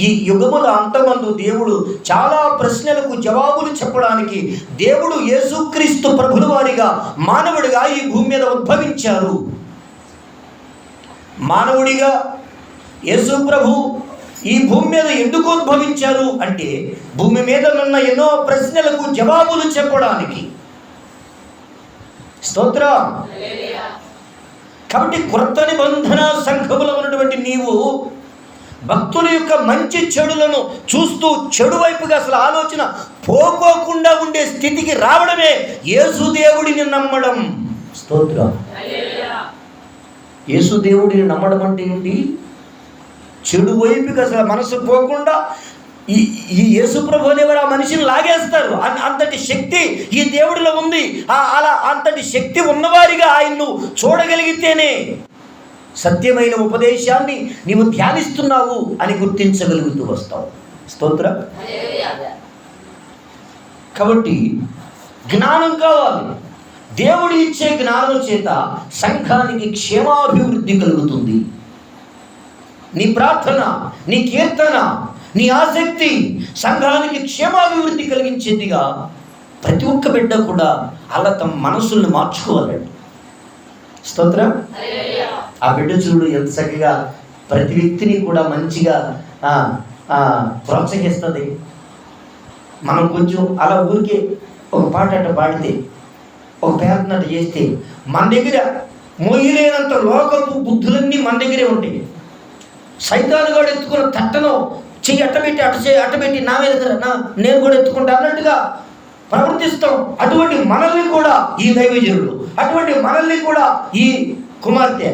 ఈ యుగముల అంతమందు దేవుడు చాలా ప్రశ్నలకు జవాబులు చెప్పడానికి దేవుడు యేసుక్రీస్తు ప్రభుల వారిగా మానవుడిగా ఈ భూమి మీద ఉద్భవించారు. మానవుడిగా యేసు ప్రభు ఈ భూమి మీద ఎందుకు ఉద్భవించారు అంటే, భూమి మీద ఉన్న ఎన్నో ప్రశ్నలకు జవాబులు చెప్పడానికి. స్తోత్రం. కాబట్టి క్రొత్త నిబంధన సంఘములో ఉన్నటువంటి నీవు భక్తుల యొక్క మంచి చెడులను చూస్తూ చెడు వైపుగా అసలు ఆలోచన పోకోకుండా ఉండే స్థితికి రావడమే యేసు దేవుడిని నమ్మడం. స్తోత్రం. యేసు దేవుడిని నమ్మడం అంటే ఏంటి? చెడు వైపుకి అసలు మనసు పోకుండా ఈ యేసు ప్రభు అనేవారు ఆ మనిషిని లాగేస్తారు. అంతటి శక్తి ఈ దేవుడిలో ఉంది. అలా అంతటి శక్తి ఉన్నవారిగా ఆయన్ను చూడగలిగితేనే సత్యమైన ఉపదేశాన్ని నీవు ధ్యానిస్తున్నావు అని గుర్తించగలుగుతూ వస్తావు. స్తోత్రం. కాబట్టి జ్ఞానం కావాలి. దేవుడు ఇచ్చే జ్ఞానం చేత సంఘానికి క్షేమాభివృద్ధి కలుగుతుంది. నీ ప్రార్థన, నీ కీర్తన, నీ ఆసక్తి సంఘానికి క్షేమాభివృద్ధి కలిగించేదిగా ప్రతి ఒక్క బిడ్డ కూడా అలా తమ మనసుల్ని మార్చుకోవాలండి. స్తోత్రం. ఆ బిడ్డ చూడు ఎంత చక్కగా ప్రతి వ్యక్తిని కూడా మంచిగా ప్రోత్సహిస్తుంది. మనం కొంచెం అలా ఊరికే ఒక పాట అట్ట పాడితే ఒక పేదనట చేస్తే మన దగ్గర మొయ్యలేనంత లోకపు బుద్ధులన్నీ మన దగ్గరే ఉంటాయి. సైతాను కూడా ఎత్తుకున్న తట్టను చెయ్యి అట్టబెట్టి నా మీద నేను కూడా ఎత్తుకుంటా అన్నట్టుగా ప్రవర్తిస్తాం. అటువంటి మనల్ని కూడా ఈ దైవజనుడు, అటువంటి మనల్ని కూడా ఈ కుమార్తె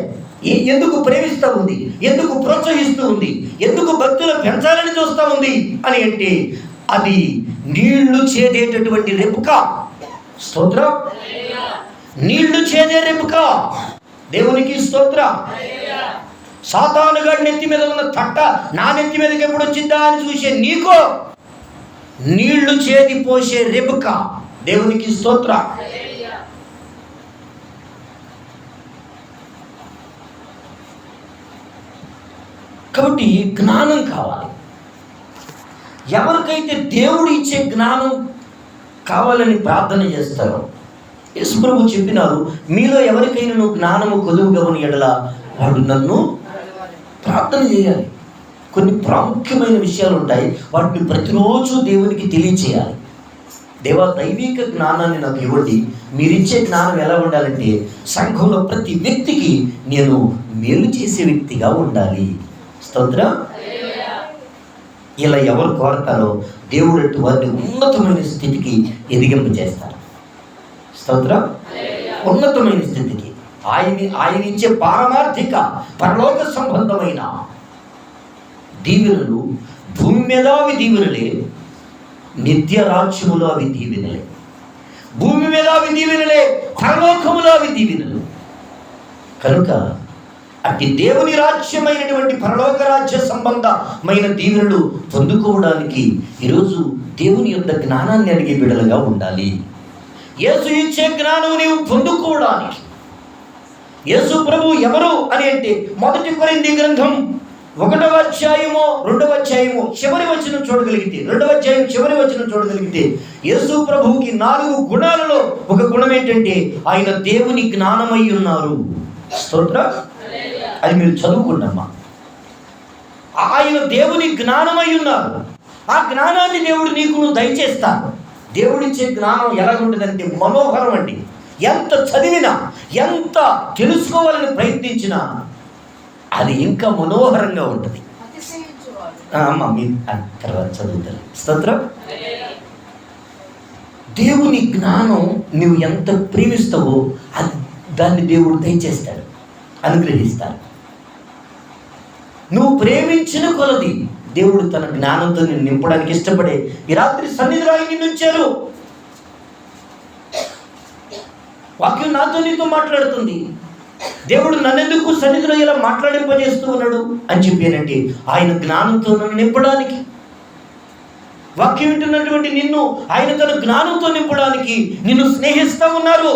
ఎందుకు ప్రేమిస్తూ ఉంది, ఎందుకు ప్రోత్సహిస్తూ ఉంది, ఎందుకు భక్తులు పెంచాలని చూస్తూ ఉంది అని అంటే అది నీళ్లు చేదేటటువంటి రెప్పుక. స్తోత్రం. నీళ్లు చేదే రెప్పుక. దేవునికి స్తోత్రం. సాతాను గాడి నెత్తి మీద ఉన్న తట్ట నా నెత్తి మీదకి ఎప్పుడు వచ్చిందా అని చూసే నీకో నీళ్లు చేది పోసే రెప్పుక. దేవునికి స్తోత్రం. కాబట్టి జ్ఞానం కావాలి. ఎవరికైతే దేవుడు ఇచ్చే జ్ఞానం కావాలని ప్రార్థన చేస్తారో, యేసు ప్రభు చెప్పినారు, మీలో ఎవరికైనా నువ్వు జ్ఞానము కొలువుగా ఉన్న ఎడల వాడు నన్ను ప్రార్థన చేయాలి. కొన్ని ప్రాముఖ్యమైన విషయాలు ఉంటాయి, వాటిని ప్రతిరోజు దేవునికి తెలియచేయాలి. దేవా, దైవిక జ్ఞానాన్ని నాకు ఇవ్వండి. మీరిచ్చే జ్ఞానం ఎలా ఉండాలంటే సంఘంలో ప్రతి వ్యక్తికి నేను మేలు చేసే వ్యక్తిగా ఉండాలి. స్తోత్రం. ఇలా ఎవరు కోరతారో దేవుడు వారిని ఉన్నతమైన స్థితికి ఎదిగింపజేస్తారు. స్తోత్రం. ఉన్నతమైన స్థితికి ఆయన ఇచ్చే పారమార్థిక పరలోక సంబంధమైన దీవెనలు భూమి మీద అవి దీవెనలే, నిత్య రాజ్యములో అవి దీవెనలే. భూమి మీద అవి దీవెనలే, పరలోకములో అవి దీవెనలు. కనుక అట్టి దేవుని రాజ్యమైనటువంటి పరలోక రాజ్య సంబంధమైన దీవెనలు పొందుకోవడానికి ఈరోజు దేవుని యొక్క జ్ఞానాన్ని అడిగే బిడ్డలుగా ఉండాలి. యేసు ఇచ్చే జ్ఞానం నీవు పొందుకోవడానికి. యేసు ప్రభు ఎవరు అని అంటే 1 కొరింథీ గ్రంథం 1వ అధ్యాయమో 2వ అధ్యాయమో చివరి వచనం చూడగలిగితే, 2వ అధ్యాయం చివరి వచనం చూడగలిగితే యేసు ప్రభువుకి 4 గుణాలలో ఒక గుణం ఏంటంటే ఆయన దేవుని జ్ఞానమై ఉన్నారు. స్తోత్రం. అది మీరు చదువుకుంటమ్మా. ఆయన దేవుని జ్ఞానమై ఉన్నారు. ఆ జ్ఞానాన్ని దేవుడు నీకు దయచేస్తాడు. దేవుడిచ్చే జ్ఞానం ఎలాగుంటుందంటే మనోహరం అండి. ఎంత చదివినా, ఎంత తెలుసుకోవాలని ప్రయత్నించినా అది ఇంకా మనోహరంగా ఉంటుంది. అమ్మ మీ తర్వాత చదువుతారు. స్తోత్రం. దేవుని జ్ఞానం నువ్వు ఎంత ప్రేమిస్తావో దాన్ని దేవుడు దయచేస్తాడు, అనుగ్రహిస్తాడు. నువ్వు ప్రేమించిన కొలది దేవుడు తన జ్ఞానంతో నిన్ను నింపడానికి ఇష్టపడే ఈ రాత్రి సన్నిధిలో ఆయన నిన్ను ఉంచారు. వాక్యం నాతో నీతో మాట్లాడుతుంది. దేవుడు నన్నెందుకు సన్నిధిలో ఇలా మాట్లాడింపజేస్తూ ఉన్నాడు అని చెప్పానంటే ఆయన జ్ఞానంతో నన్ను నింపడానికి, వాక్యం వింటున్నటువంటి నిన్ను ఆయన తన జ్ఞానంతో నింపడానికి నిన్ను స్నేహిస్తూ ఉన్నారు.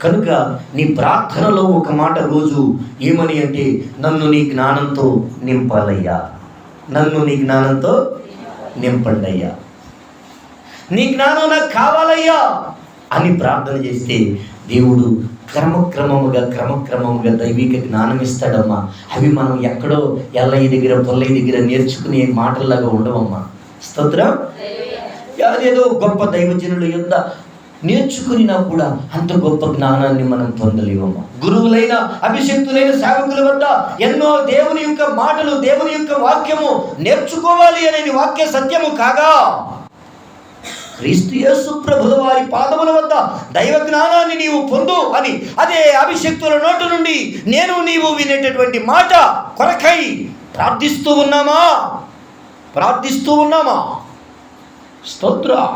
కనుక నీ ప్రార్థనలో ఒక మాట రోజు ఏమని అంటే, నన్ను నీ జ్ఞానంతో నింపాలయ్యా, నన్ను నీ జ్ఞానంతో నింపండి అయ్యా, నీ జ్ఞానం నాకు కావాలయ్యా అని ప్రార్థన చేస్తే దేవుడు క్రమక్రమముగా దైవిక జ్ఞానం ఇస్తాడమ్మా. అవి మనం ఎక్కడో ఎల్లయ్య దగ్గర పొల్లయ్య దగ్గర నేర్చుకునే మాటల్లాగా ఉండవమ్మా. స్తోత్రం. అదేదో గొప్ప దైవజనుల యొద్ద నేర్చుకునినా కూడా అంత గొప్ప జ్ఞానాన్ని మనం పొందలేవమ్మా. గురువులైన అభిషక్తులైన సేవకుల వద్ద ఎన్నో దేవుని యొక్క మాటలు, దేవుని యొక్క వాక్యము నేర్చుకోవాలి అనేది వాక్య సత్యము కాగా, క్రీస్తు యేసు ప్రభుల వారి పాదముల వద్ద దైవ జ్ఞానాన్ని నీవు పొందు అని అదే అభిషక్తుల నోటు నుండి నేను నీవు వినేటటువంటి మాట కొరకై ప్రార్థిస్తూ ఉన్నామా? స్తోత్రం.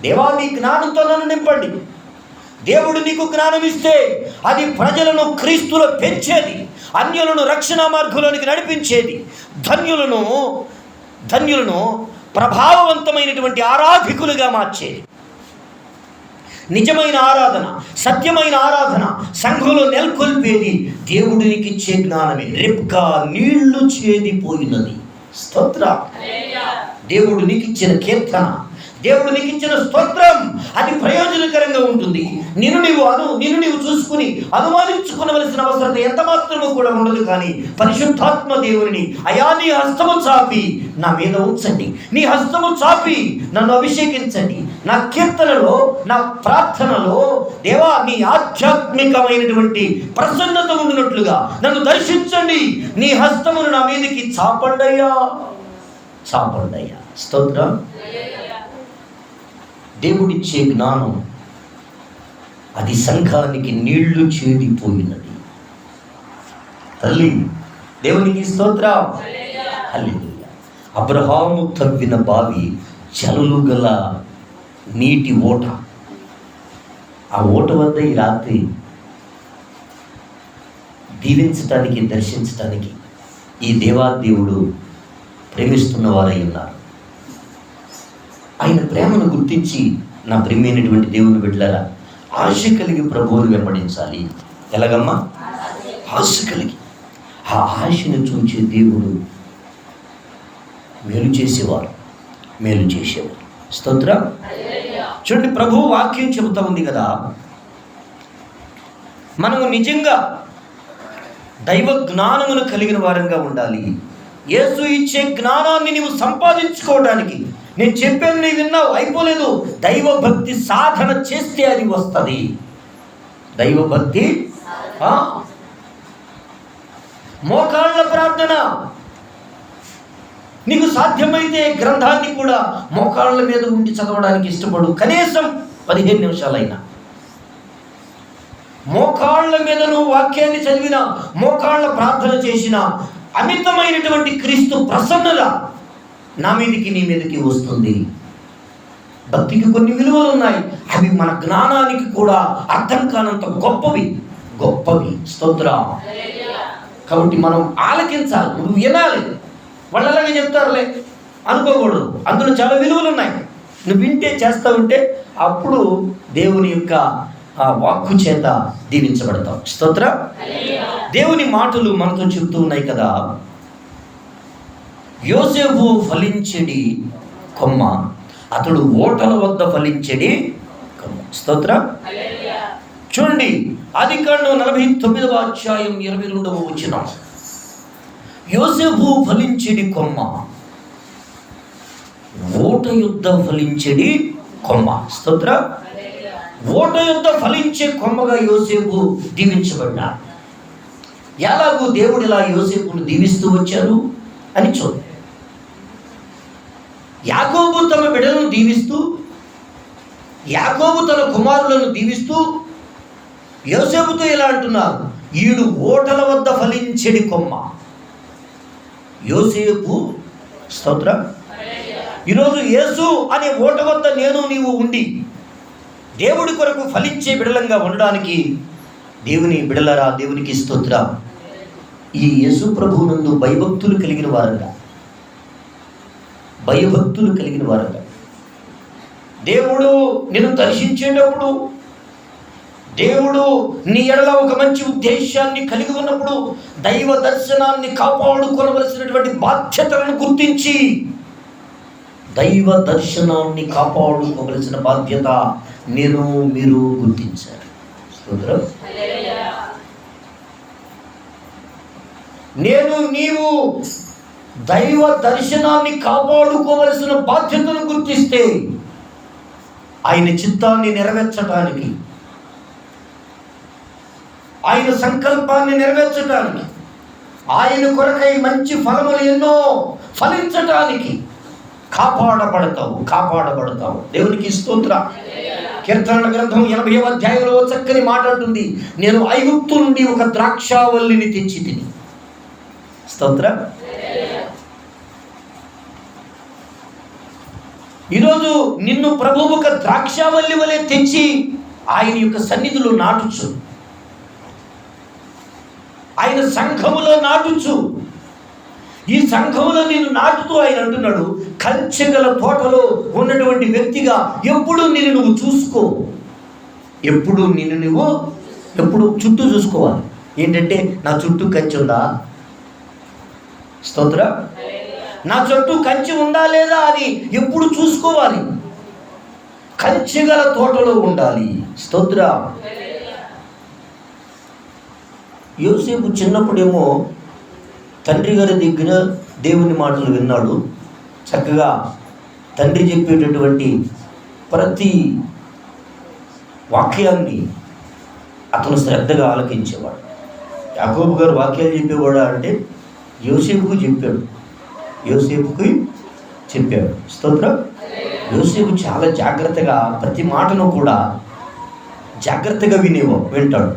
దేవా, నీ జ్ఞానంతో నన్ను నింపండి. దేవుడు నీకు జ్ఞానం ఇస్తే అది ప్రజలను క్రీస్తులో పెంచేది, అన్యులను రక్షణ మార్గంలోనికి నడిపించేది, ధన్యులను ప్రభావవంతమైనటువంటి ఆరాధికులుగా మార్చేది. నిజమైన ఆరాధన, సత్యమైన ఆరాధన సంఘంలో నెలకొల్పేది దేవుడికి ఇచ్చే జ్ఞానమే. రెప్కా నీళ్లు చేదిపోయినది. స్తోత్రం. దేవుడు నీకు ఇచ్చిన కీర్తన, దేవుడు నీకు ఇచ్చిన స్తోత్రం, అది ప్రయోజనకరంగా ఉంటుంది. నిన్ను నీవు చూసుకుని అనుమానించుకునవలసిన అవసరం ఎంత మాత్రమూ కూడా ఉండదు. కానీ పరిశుద్ధాత్మ దేవుని, అయా నీ హస్తము చాపి నా మీద ఉంచండి, నీ హస్తము చాపి నన్ను అభిషేకించండి, నా కీర్తనలో, నా ప్రార్థనలో దేవా నీ ఆధ్యాత్మికమైనటువంటి ప్రసన్నత ఉండినట్లుగా నన్ను దర్శించండి, నీ హస్తమును నా మీదకి చాపండయ్యా. స్తోత్రం. దేవుడిచ్చే జ్ఞానం అది సంఘానికి నీళ్లు చేదిపోయినది. తల్లి దేవునికి స్తోత్రం. హల్లెలూయా. అబ్రహాము తవ్విన బావి చలులు గల నీటి ఓట. ఆ ఓట వద్ద ఈ రాత్రి దీవించటానికి, దర్శించటానికి ఈ దేవాదేవుడు ప్రేమిస్తున్న వారై ఉన్నారు. ఆయన ప్రేమను గుర్తించి నా ప్రేమైనటువంటి దేవుని బిడ్డలారా, ఆశ కలిగి ప్రభువును వెంబడించాలి. ఎలాగమ్మా? ఆశ కలిగి. ఆ ఆశను చూచే దేవుడు మేలు చేసేవారు. స్తోత్రం. చూడండి, ప్రభువు వాక్యం చెబుతా ఉంది కదా, మనము నిజంగా దైవ జ్ఞానమును కలిగిన వారంగా ఉండాలి. యేసు ఇచ్చే జ్ఞానాన్ని నీవు సంపాదించుకోవడానికి, నేను చెప్పాను, నీవు విన్నావు, అయిపోలేదు. దైవభక్తి సాధన చేస్తే అది వస్తుంది. దైవభక్తి, మోకాళ్ళ ప్రార్థన. నీకు సాధ్యమైతే గ్రంథాన్ని కూడా మోకాళ్ళ మీద ఉండి చదవడానికి ఇష్టపడు. కనీసం 15 నిమిషాలైనా మోకాళ్ళ మీద నువ్వు వాక్యాన్ని చదివినా, మోకాళ్ళ ప్రార్థన చేసిన అమితమైనటువంటి క్రీస్తు ప్రసన్నత నా మీదకి, నీ మీదకి వస్తుంది. భక్తికి కొన్ని విలువలు ఉన్నాయి, అవి మన జ్ఞానానికి కూడా అర్థం కానంత గొప్పవి. స్తోత్రం. కాబట్టి మనం ఆలకించాలి, నువ్వు వినాలి. వాళ్ళు అలాగే చెప్తారులే అనుకోకూడదు, అందులో చాలా విలువలు ఉన్నాయి. నువ్వు వింటే, చేస్తూ ఉంటే అప్పుడు దేవుని యొక్క వాక్కు చేత దీవించబడతావు. స్తోత్రం. దేవుని మాటలు మనతో చెప్తూ ఉన్నాయి కదా, యోసేపు ఫలించెడి కొమ్మ, అతడు ఓటల వద్ద ఫలించెడి కొమ్మ. స్తోత్రం. చూడండి, ఆదికాండం 49వ అధ్యాయం 22వ వచనం. యోసేపు ఫలించెడి కొమ్మ, ఓట యుద్ధ ఫలించెడి కొమ్మ. స్తోత్రం. ఓట యుద్ధ ఫలించే కొమ్మగా యోసేపు దీవించబడ్డాడు. ఎలాగూ దేవుడు ఇలా యోసేపును దీవిస్తూ వచ్చారు అని చూడండి. యాకోబు తమ బిడ్డలను దీవిస్తూ, యాకోబు తన కుమారులను దీవిస్తూ యోసేపుతో ఇలా అంటున్నారు, ఈడు ఓటల వద్ద ఫలించెడి కొమ్మ. యోసేపు. స్తోత్రం. ఈరోజు యేసు అనే ఓట వద్ద నేను నీవు ఉండి దేవుడి కొరకు ఫలించే బిడలంగా ఉండడానికి, దేవుని బిడలరా, దేవునికి స్తోత్రం. ఈ యేసు ప్రభువునందు భయభక్తులు కలిగిన వారంగా, దేవుడు నిన్ను దర్శించేటప్పుడు, దేవుడు నీ ఎడల ఒక మంచి ఉద్దేశాన్ని కలిగి ఉన్నప్పుడు, దైవ దర్శనాన్ని కాపాడుకోవలసినటువంటి బాధ్యతలను గుర్తించి, దైవ దర్శనాన్ని కాపాడుకోవలసిన బాధ్యత మీరు గుర్తించారు. నీవు దైవ దర్శనాన్ని కాపాడుకోవలసిన బాధ్యతను గుర్తిస్తే, ఆయన చిత్తాన్ని నెరవేర్చడానికి, ఆయన సంకల్పాన్ని నెరవేర్చడానికి, ఆయన కొరకై మంచి ఫలములు ఎన్నో ఫలించటానికి కాపాడబడతావు. దేవునికి స్తోత్రం. కీర్తనల గ్రంథం 80వ అధ్యాయంలో చక్కని మాట ఉంటుంది, నేను ఐగుప్తు నుండి ఒక ద్రాక్షావల్లిని తెచ్చి తిని. స్తోత్రం. ఈరోజు నిన్ను ప్రభువు ఒక ద్రాక్షావల్లి వలె తెచ్చి ఆయన యొక్క సన్నిధిలో నాటుచు, ఆయన సంఘములో నాటుచు. ఈ సంఘములో నేను నాటుతూ ఆయన అంటున్నాడు, కంచెగల తోటలో ఉన్నటువంటి వ్యక్తిగా ఎప్పుడు నువ్వు చూసుకో. ఎప్పుడు చుట్టూ చూసుకోవాలి. ఏంటంటే నా చుట్టూ కంచె ఉందా? స్తోత్రం. నా చుట్టూ కంచి ఉందా లేదా అని ఎప్పుడు చూసుకోవాలి. కంచి గల తోటలో ఉండాలి. స్తోత్రం. యోసేపు చిన్నప్పుడేమో తండ్రి గారి దగ్గర దేవుని మాటలు విన్నాడు. చక్కగా తండ్రి చెప్పేటటువంటి ప్రతి వాక్యాన్ని అతను శ్రద్ధగా ఆలకించేవాడు. యాకోబు గారు వాక్యాలు చెప్పేవాడా అంటే యోసేపుకు చెప్పాడు. స్తోత్రం. యోసేపు చాలా జాగ్రత్తగా ప్రతి మాటను కూడా జాగ్రత్తగా వింటాడు.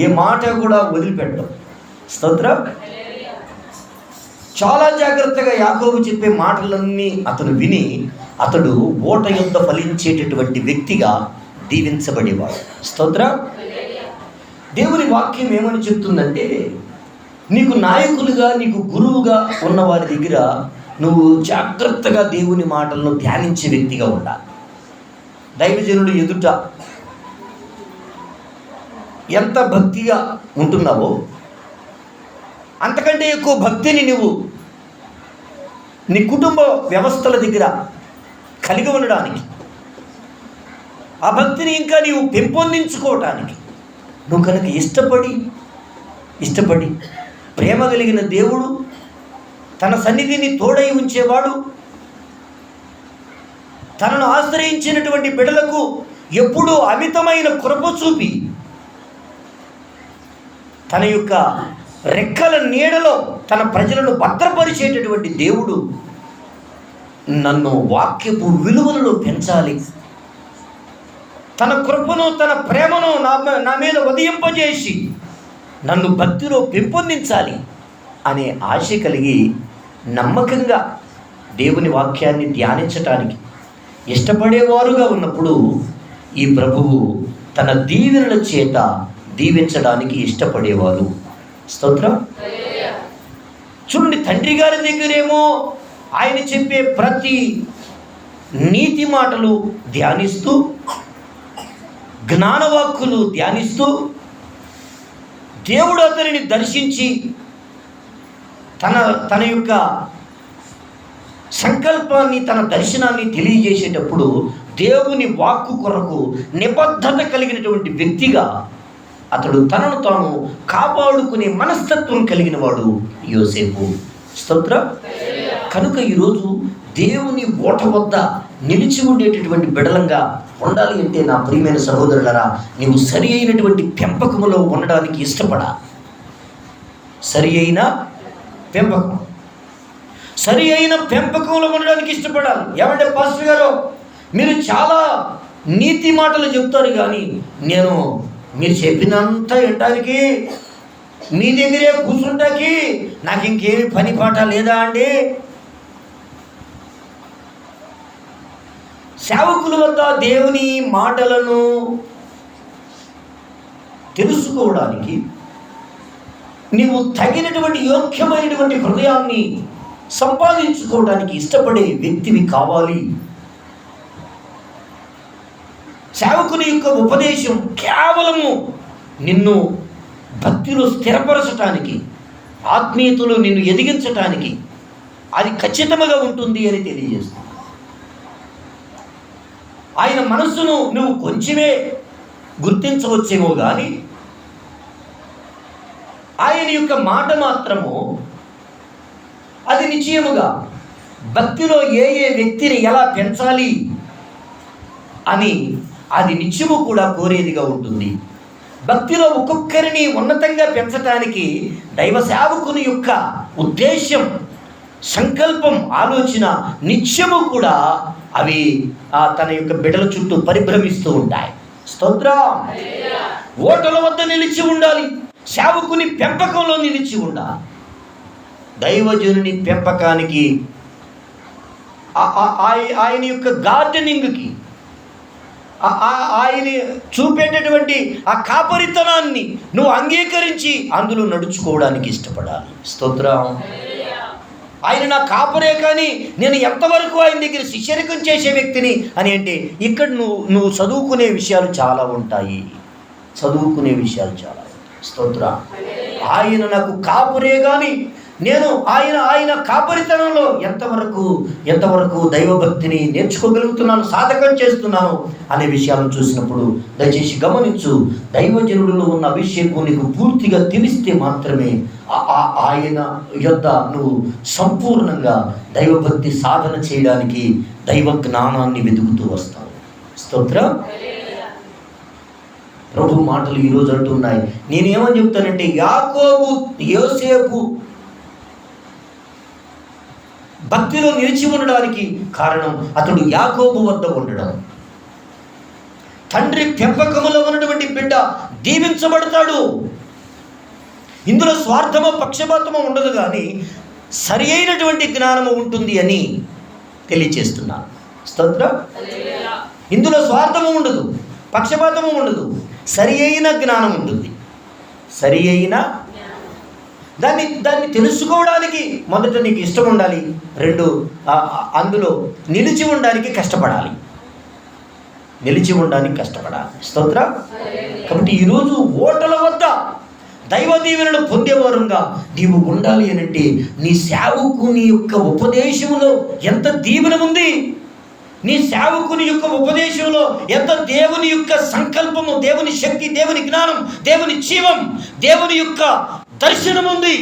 ఏ మాట కూడా వదిలిపెట్టడు. స్తోత్రం. చాలా జాగ్రత్తగా యాకోబు చెప్పే మాటలన్నీ అతను విని అతడు ఓట యొద్ద ఫలించేటటువంటి వ్యక్తిగా దీవించబడేవాడు. స్తోత్రం. దేవుని వాక్యం ఏమని చెప్తుందంటే, నీకు నాయకులుగా, నీకు గురువుగా ఉన్న వారి దగ్గర నువ్వు జాగ్రత్తగా దేవుని మాటలను ధ్యానించే వ్యక్తిగా ఉండాలి. దైవజనుడు ఎదుట ఎంత భక్తిగా ఉంటున్నావో అంతకంటే ఎక్కువ భక్తిని నువ్వు నీ కుటుంబ వ్యవస్థల దగ్గర కలిగి ఉండడానికి, ఆ భక్తిని ఇంకా నీవు పెంపొందించుకోవటానికి నువ్వు కనుక ఇష్టపడి ప్రేమ కలిగిన దేవుడు, తన సన్నిధిని తోడై ఉంచేవాడు, తనను ఆశ్రయించినటువంటి బిడ్డలకు ఎప్పుడూ అమితమైన కృప చూపి తన యొక్క రెక్కల నీడలో తన ప్రజలను భద్రపరిచేటటువంటి దేవుడు నన్ను వాక్యపు విలువలలో పెంచాలి, తన కృపను తన ప్రేమను నా మీద ఉదయింపజేసి నన్ను భక్తిలో పెంపొందించాలి అనే ఆశ కలిగి నమ్మకంగా దేవుని వాక్యాన్ని ధ్యానించటానికి ఇష్టపడేవారుగా ఉన్నప్పుడు ఈ ప్రభువు తన దీవెనల చేత దీవించడానికి ఇష్టపడేవారు. స్తోత్రం. చూడండి, తండ్రి గారి దగ్గరేమో ఆయన చెప్పే ప్రతి నీతి మాటలు ధ్యానిస్తూ, జ్ఞానవాక్కులు ధ్యానిస్తూ, దేవుడు అతనిని దర్శించి తన యొక్క సంకల్పాన్ని, తన దర్శనాన్ని తెలియజేసేటప్పుడు దేవుని వాక్కు కొరకు నిబద్ధత కలిగినటువంటి వ్యక్తిగా అతడు తనను తాను కాపాడుకునే మనస్తత్వం కలిగిన వాడు యోసేపు. స్తోత్రం. కనుక ఈరోజు దేవుని ఓట వద్ద నిలిచి ఉండేటటువంటి బిడలంగా ఉండాలి అంటే నా ప్రియమైన సహోదరులారా, నీవు సరి అయినటువంటి పెంపకములో ఉండడానికి ఇష్టపడా. సరి అయిన పెంపకంలో ఉండడానికి ఇష్టపడాలి. ఏమంటే పాస్టర్ గారు, మీరు చాలా నీతి మాటలు చెప్తారు, కానీ నేను మీరు చెప్పినంత వినటానికి, మీ దగ్గరే కూర్చుంటాకి నాకు ఇంకేమి పని పాట లేదా అండి? సేవకుల వద్ద దేవుని మాటలను తెలుసుకోవడానికి నీవు తగినటువంటి యోగ్యమైనటువంటి హృదయాన్ని సంపాదించుకోవడానికి ఇష్టపడే వ్యక్తివి కావాలి. సేవకుని యొక్క ఉపదేశం కేవలము నిన్ను భక్తిలో స్థిరపరచటానికి, ఆత్మీయతలో నిన్ను ఎదిగించటానికి అది ఖచ్చితంగా ఉంటుంది అని తెలియజేస్తుంది. ఆయన మనస్సును నువ్వు కొంచెమే గుర్తించవచ్చేమో కానీ ఆయన యొక్క మాట మాత్రము అది నిశ్చయముగా భక్తిలో ఏ వ్యక్తిని ఎలా పెంచాలి అని అది నిత్యము కూడా కోరేదిగా ఉంటుంది. భక్తిలో ఒక్కొక్కరిని ఉన్నతంగా పెంచటానికి దైవ సేవకుని యొక్క ఉద్దేశం, సంకల్పం, ఆలోచన నిత్యము కూడా అవి తన యొక్క బిడ్డల చుట్టూ పరిభ్రమిస్తూ ఉంటాయి. స్తోత్రం. ఓటల వద్ద నిలిచి ఉండాలి, సేవకుని పెంపకంలో నిలిచి ఉండాలి. దైవజనుని పెంపకానికి, ఆయన యొక్క గార్డెనింగ్కి, ఆయన చూపేటటువంటి ఆ కాపరితనాన్ని నువ్వు అంగీకరించి అందులో నడుచుకోవడానికి ఇష్టపడాలి. స్తోత్రం. ఆయన నా కాపరే, కానీ నేను ఎంతవరకు ఆయన దగ్గర శిష్యరికం చేసే వ్యక్తిని అని అంటే ఇక్కడ నువ్వు చదువుకునే విషయాలు చాలా ఉంటాయి. స్తోత్రం. ఆయన నాకు కాపురే, కానీ నేను ఆయన కాపరితనంలో ఎంతవరకు దైవభక్తిని నేర్చుకోగలుగుతున్నాను, సాధకం చేస్తున్నాను అనే విషయాలను చూసినప్పుడు దయచేసి గమనించు. దైవజనుడిలో ఉన్న అభిషేకం నీకు పూర్తిగా తెలిస్తే మాత్రమే ఆయన యొద్ద నువ్వు సంపూర్ణంగా దైవభక్తి సాధన చేయడానికి దైవ జ్ఞానాన్ని వెతుకుతూ వస్తావు. స్తోత్రం. ప్రభు మాటలు ఈరోజు అంటున్నాయి. నేనేమని చెప్తానంటే, యోసేపు భక్తిలో నిలిచి ఉండడానికి కారణం అతడు యాకోబు వద్ద ఉండడం. తండ్రి పెంపకములో ఉన్నటువంటి బిడ్డ దీవించబడతాడు. ఇందులో స్వార్థమో పక్షపాతమో ఉండదు, కానీ సరి అయినటువంటి జ్ఞానము ఉంటుంది అని తెలియచేస్తున్నాను. స్తోత్రం. ఇందులో స్వార్థము ఉండదు, పక్షపాతము ఉండదు, సరి అయిన జ్ఞానం ఉంటుంది. సరి అయిన దాన్ని తెలుసుకోవడానికి మొదట నీకు ఇష్టం ఉండాలి. రెండు, అందులో నిలిచి ఉండడానికి కష్టపడాలి. స్తోత్రం. కాబట్టి ఈరోజు ఓటల వద్ద దైవ దీవెనలు పొందేవారంగా నీవు ఉండాలి అని అంటే నీ సేవకుని యొక్క ఉపదేశంలో ఎంత దీవెన ఉంది, నీ సేవకుని యొక్క ఉపదేశంలో ఎంత దేవుని యొక్క సంకల్పము, దేవుని శక్తి, దేవుని జ్ఞానం, దేవుని జీవం, దేవుని యొక్క దర్శనం ఉంది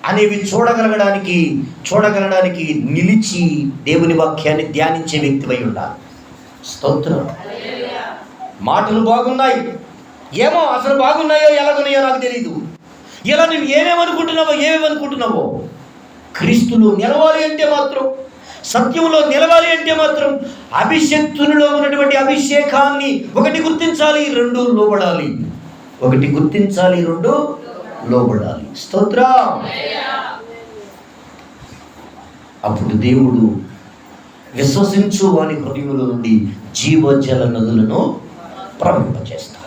అనేవి చూడగలడానికి నిలిచి దేవుని వాక్యాన్ని ధ్యానించే వ్యక్తివై ఉండాలి. స్తోత్రం. మాటలు బాగున్నాయి, ఏమో అసలు బాగున్నాయో ఎలాగున్నాయో నాకు తెలియదు. ఇలా నువ్వు ఏమేమనుకుంటున్నావో క్రీస్తులో నిలవాలి అంటే మాత్రం, సత్యంలో నిలవాలి అంటే మాత్రం అభిషేక్తునిలో ఉన్నటువంటి అభిషేకాన్ని ఒకటి గుర్తించాలి, రెండు లోబడాలి. స్తోత్రం. అప్పుడు దేవుడు విశ్వసించు వాని హృదయంలో నుండి జీవజల నదులను ప్రవహింపచేస్తాడు.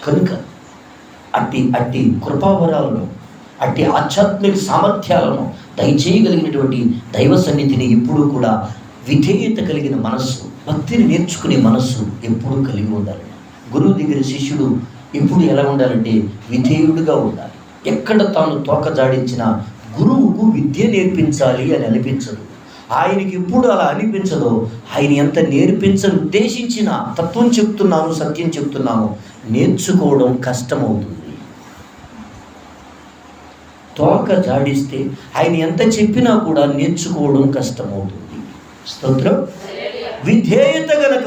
కనుక అట్టి కృపావరాలను, అట్టి ఆధ్యాత్మిక సామర్థ్యాలను దయచేయగలిగినటువంటి దైవ సన్నిధిని ఎప్పుడూ కూడా విధేయత కలిగిన మనస్సు, భక్తిని నేర్చుకునే మనస్సు ఎప్పుడూ కలిగి ఉండాలి. గురువు దగ్గర శిష్యుడు ఎప్పుడు ఎలా ఉండాలంటే విధేయుడిగా ఉండాలి. ఎక్కడ తాను తోక జాడించినా గురువుకు విద్య నేర్పించాలి అని అనిపించదు. ఆయనకి ఎప్పుడు అలా అనిపించదో, ఆయన ఎంత ఉద్దేశించిన తత్వం చెప్తున్నాను, సత్యం చెప్తున్నాను, నేర్చుకోవడం కష్టమవుతుంది. తోక జాడిస్తే ఆయన ఎంత చెప్పినా కూడా నేర్చుకోవడం కష్టమవుతుంది. స్తోత్రం. విధేయత గనక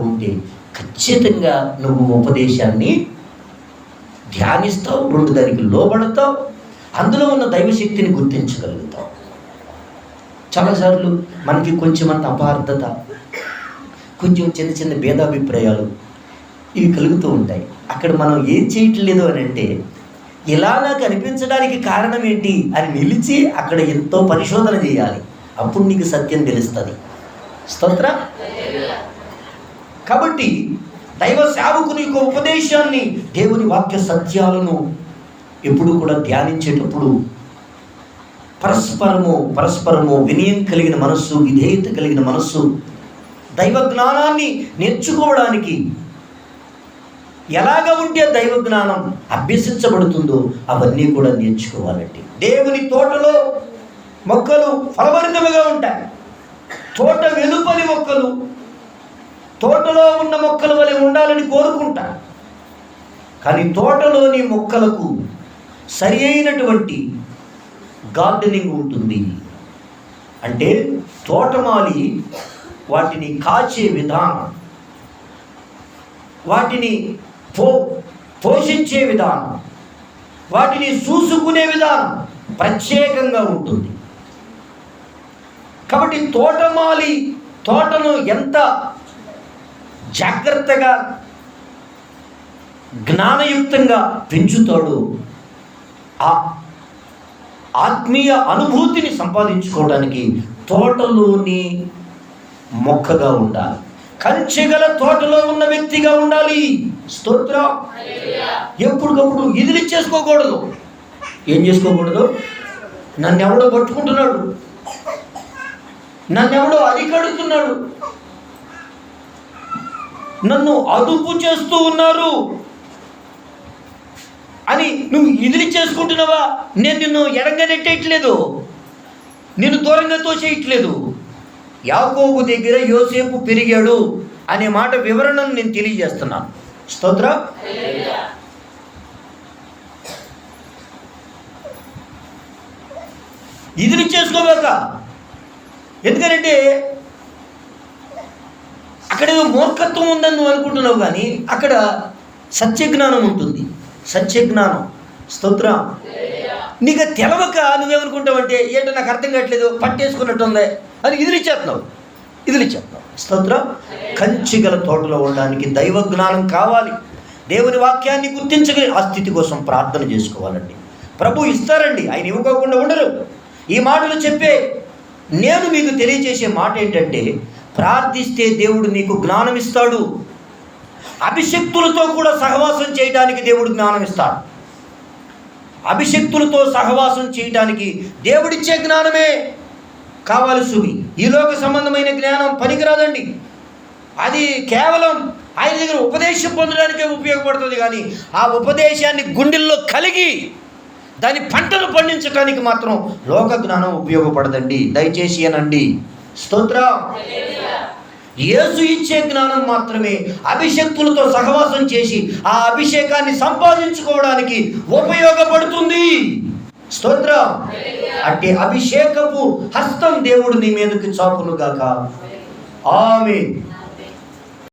ఉంటే ఖచ్చితంగా నువ్వు ఉపదేశాన్ని ధ్యానిస్తావు, రెండు దానికి లోబడతావు, అందులో ఉన్న దైవశక్తిని గుర్తించగలుగుతావు. చాలాసార్లు మనకి కొంచెమంత అపార్థత, కొంచెం చిన్న భేదాభిప్రాయాలు ఇవి కలుగుతూ ఉంటాయి. అక్కడ మనం ఏం చేయట్లేదు అని అంటే, ఇలా నాకు అనిపించడానికి కారణం ఏంటి అని నిలిచి అక్కడ ఎంతో పరిశోధన చేయాలి. అప్పుడు నీకు సత్యం తెలుస్తుంది. స్తోత్ర. కాబట్టి దైవ సేవకుని యొక్క ఉపదేశాన్ని, దేవుని వాక్య సత్యాలను ఎప్పుడు కూడా ధ్యానించేటప్పుడు పరస్పరము వినయం కలిగిన మనస్సు, విధేయత కలిగిన మనస్సు, దైవ జ్ఞానాన్ని నేర్చుకోవడానికి ఎలాగ ఉంటే దైవ జ్ఞానం అభ్యసించబడుతుందో అవన్నీ కూడా నేర్చుకోవాలంటే, దేవుని తోటలో మొక్కలు ఫలభరితముగా ఉంటాయి. తోట వెలుపలి మొక్కలు తోటలో ఉన్న మొక్కల వలె ఉండాలని కోరుకుంటా, కానీ తోటలోని మొక్కలకు సరి అయినటువంటి గార్డెనింగ్ ఉంటుంది. అంటే తోటమాలి వాటిని కాచే విధానం, వాటిని పోషించే విధానం, వాటిని చూసుకునే విధానం ప్రత్యేకంగా ఉంటుంది. కాబట్టి తోటమాలి తోటను ఎంత జాగ్రత్తగా జ్ఞానయుక్తంగా పెంచుతాడో ఆ ఆత్మీయ అనుభూతిని సంపాదించుకోవడానికి తోటలోని మొక్కగా ఉండాలి. కంచెగల తోటలో ఉన్న వ్యక్తిగా ఉండాలి. స్తోత్రం. ఎప్పటికప్పుడు ఇదిలిచ్చేసుకోకూడదు. ఏం చేసుకోకూడదు? నన్నెవడో పట్టుకుంటున్నాడు, నన్నెవడో అరికడుతున్నాడు, నన్ను అదుపు చేస్తూ ఉన్నారు అని నువ్వు ఇదిలి చేసుకుంటున్నావా? నేను నిన్ను ఎడంగా నెట్టేయట్లేదు, నిన్ను దూరంగా తోసేయట్లేదు. యాకోబు దగ్గర యోసేపు పెరిగాడు అనే మాట వివరణను నేను తెలియజేస్తున్నాను. స్తోత్రం. ఇదిలి చేసుకోలేక, ఎందుకంటే అక్కడ ఏదో మూర్ఖత్వం ఉందని నువ్వు అనుకుంటున్నావు, కానీ అక్కడ సత్యజ్ఞానం ఉంటుంది. సత్యజ్ఞానం. స్తోత్రం. నీకు తెలవక నువ్వేమనుకుంటావంటే, ఏంటో నాకు అర్థం కావట్లేదు, పట్టేసుకున్నట్టు ఉంది అని ఇదిలిచ్చేస్తున్నావు. స్తోత్రం. కంచిగల తోటలో ఉండడానికి దైవ జ్ఞానం కావాలి. దేవుని వాక్యాన్ని గుర్తించగలి ఆ స్థితి కోసం ప్రార్థన చేసుకోవాలండి. ప్రభు ఇస్తారండి, ఆయన ఇవ్వకోకుండా ఉండరు. ఈ మాటలు చెప్పే నేను మీకు తెలియజేసే మాట ఏంటంటే, ప్రార్థిస్తే దేవుడు నీకు జ్ఞానం ఇస్తాడు. అభిషక్తులతో కూడా సహవాసం చేయడానికి దేవుడు జ్ఞానం ఇస్తాడు. అభిషక్తులతో సహవాసం చేయడానికి దేవుడిచ్చే జ్ఞానమే కావాలి సుమి. ఈ లోక సంబంధమైన జ్ఞానం పనికిరాదండి. అది కేవలం ఆయన దగ్గర ఉపదేశం పొందడానికే ఉపయోగపడుతుంది, కానీ ఆ ఉపదేశాన్ని గుండెల్లో కలిగి దాని పంటను పండించడానికి మాత్రం లోక జ్ఞానం ఉపయోగపడదండి. దయచేసి అనండి. స్తోత్రం. యేసు ఇచ్చే జ్ఞానం మాత్రమే అభిషక్తులతో సహవాసం చేసి ఆ అభిషేకాన్ని సంపాదించుకోవడానికి ఉపయోగపడుతుంది. స్తోత్రం. అంటే అభిషేకపు హస్తం దేవుడు నీ మీదకి చాపును గాక. ఆమేన్.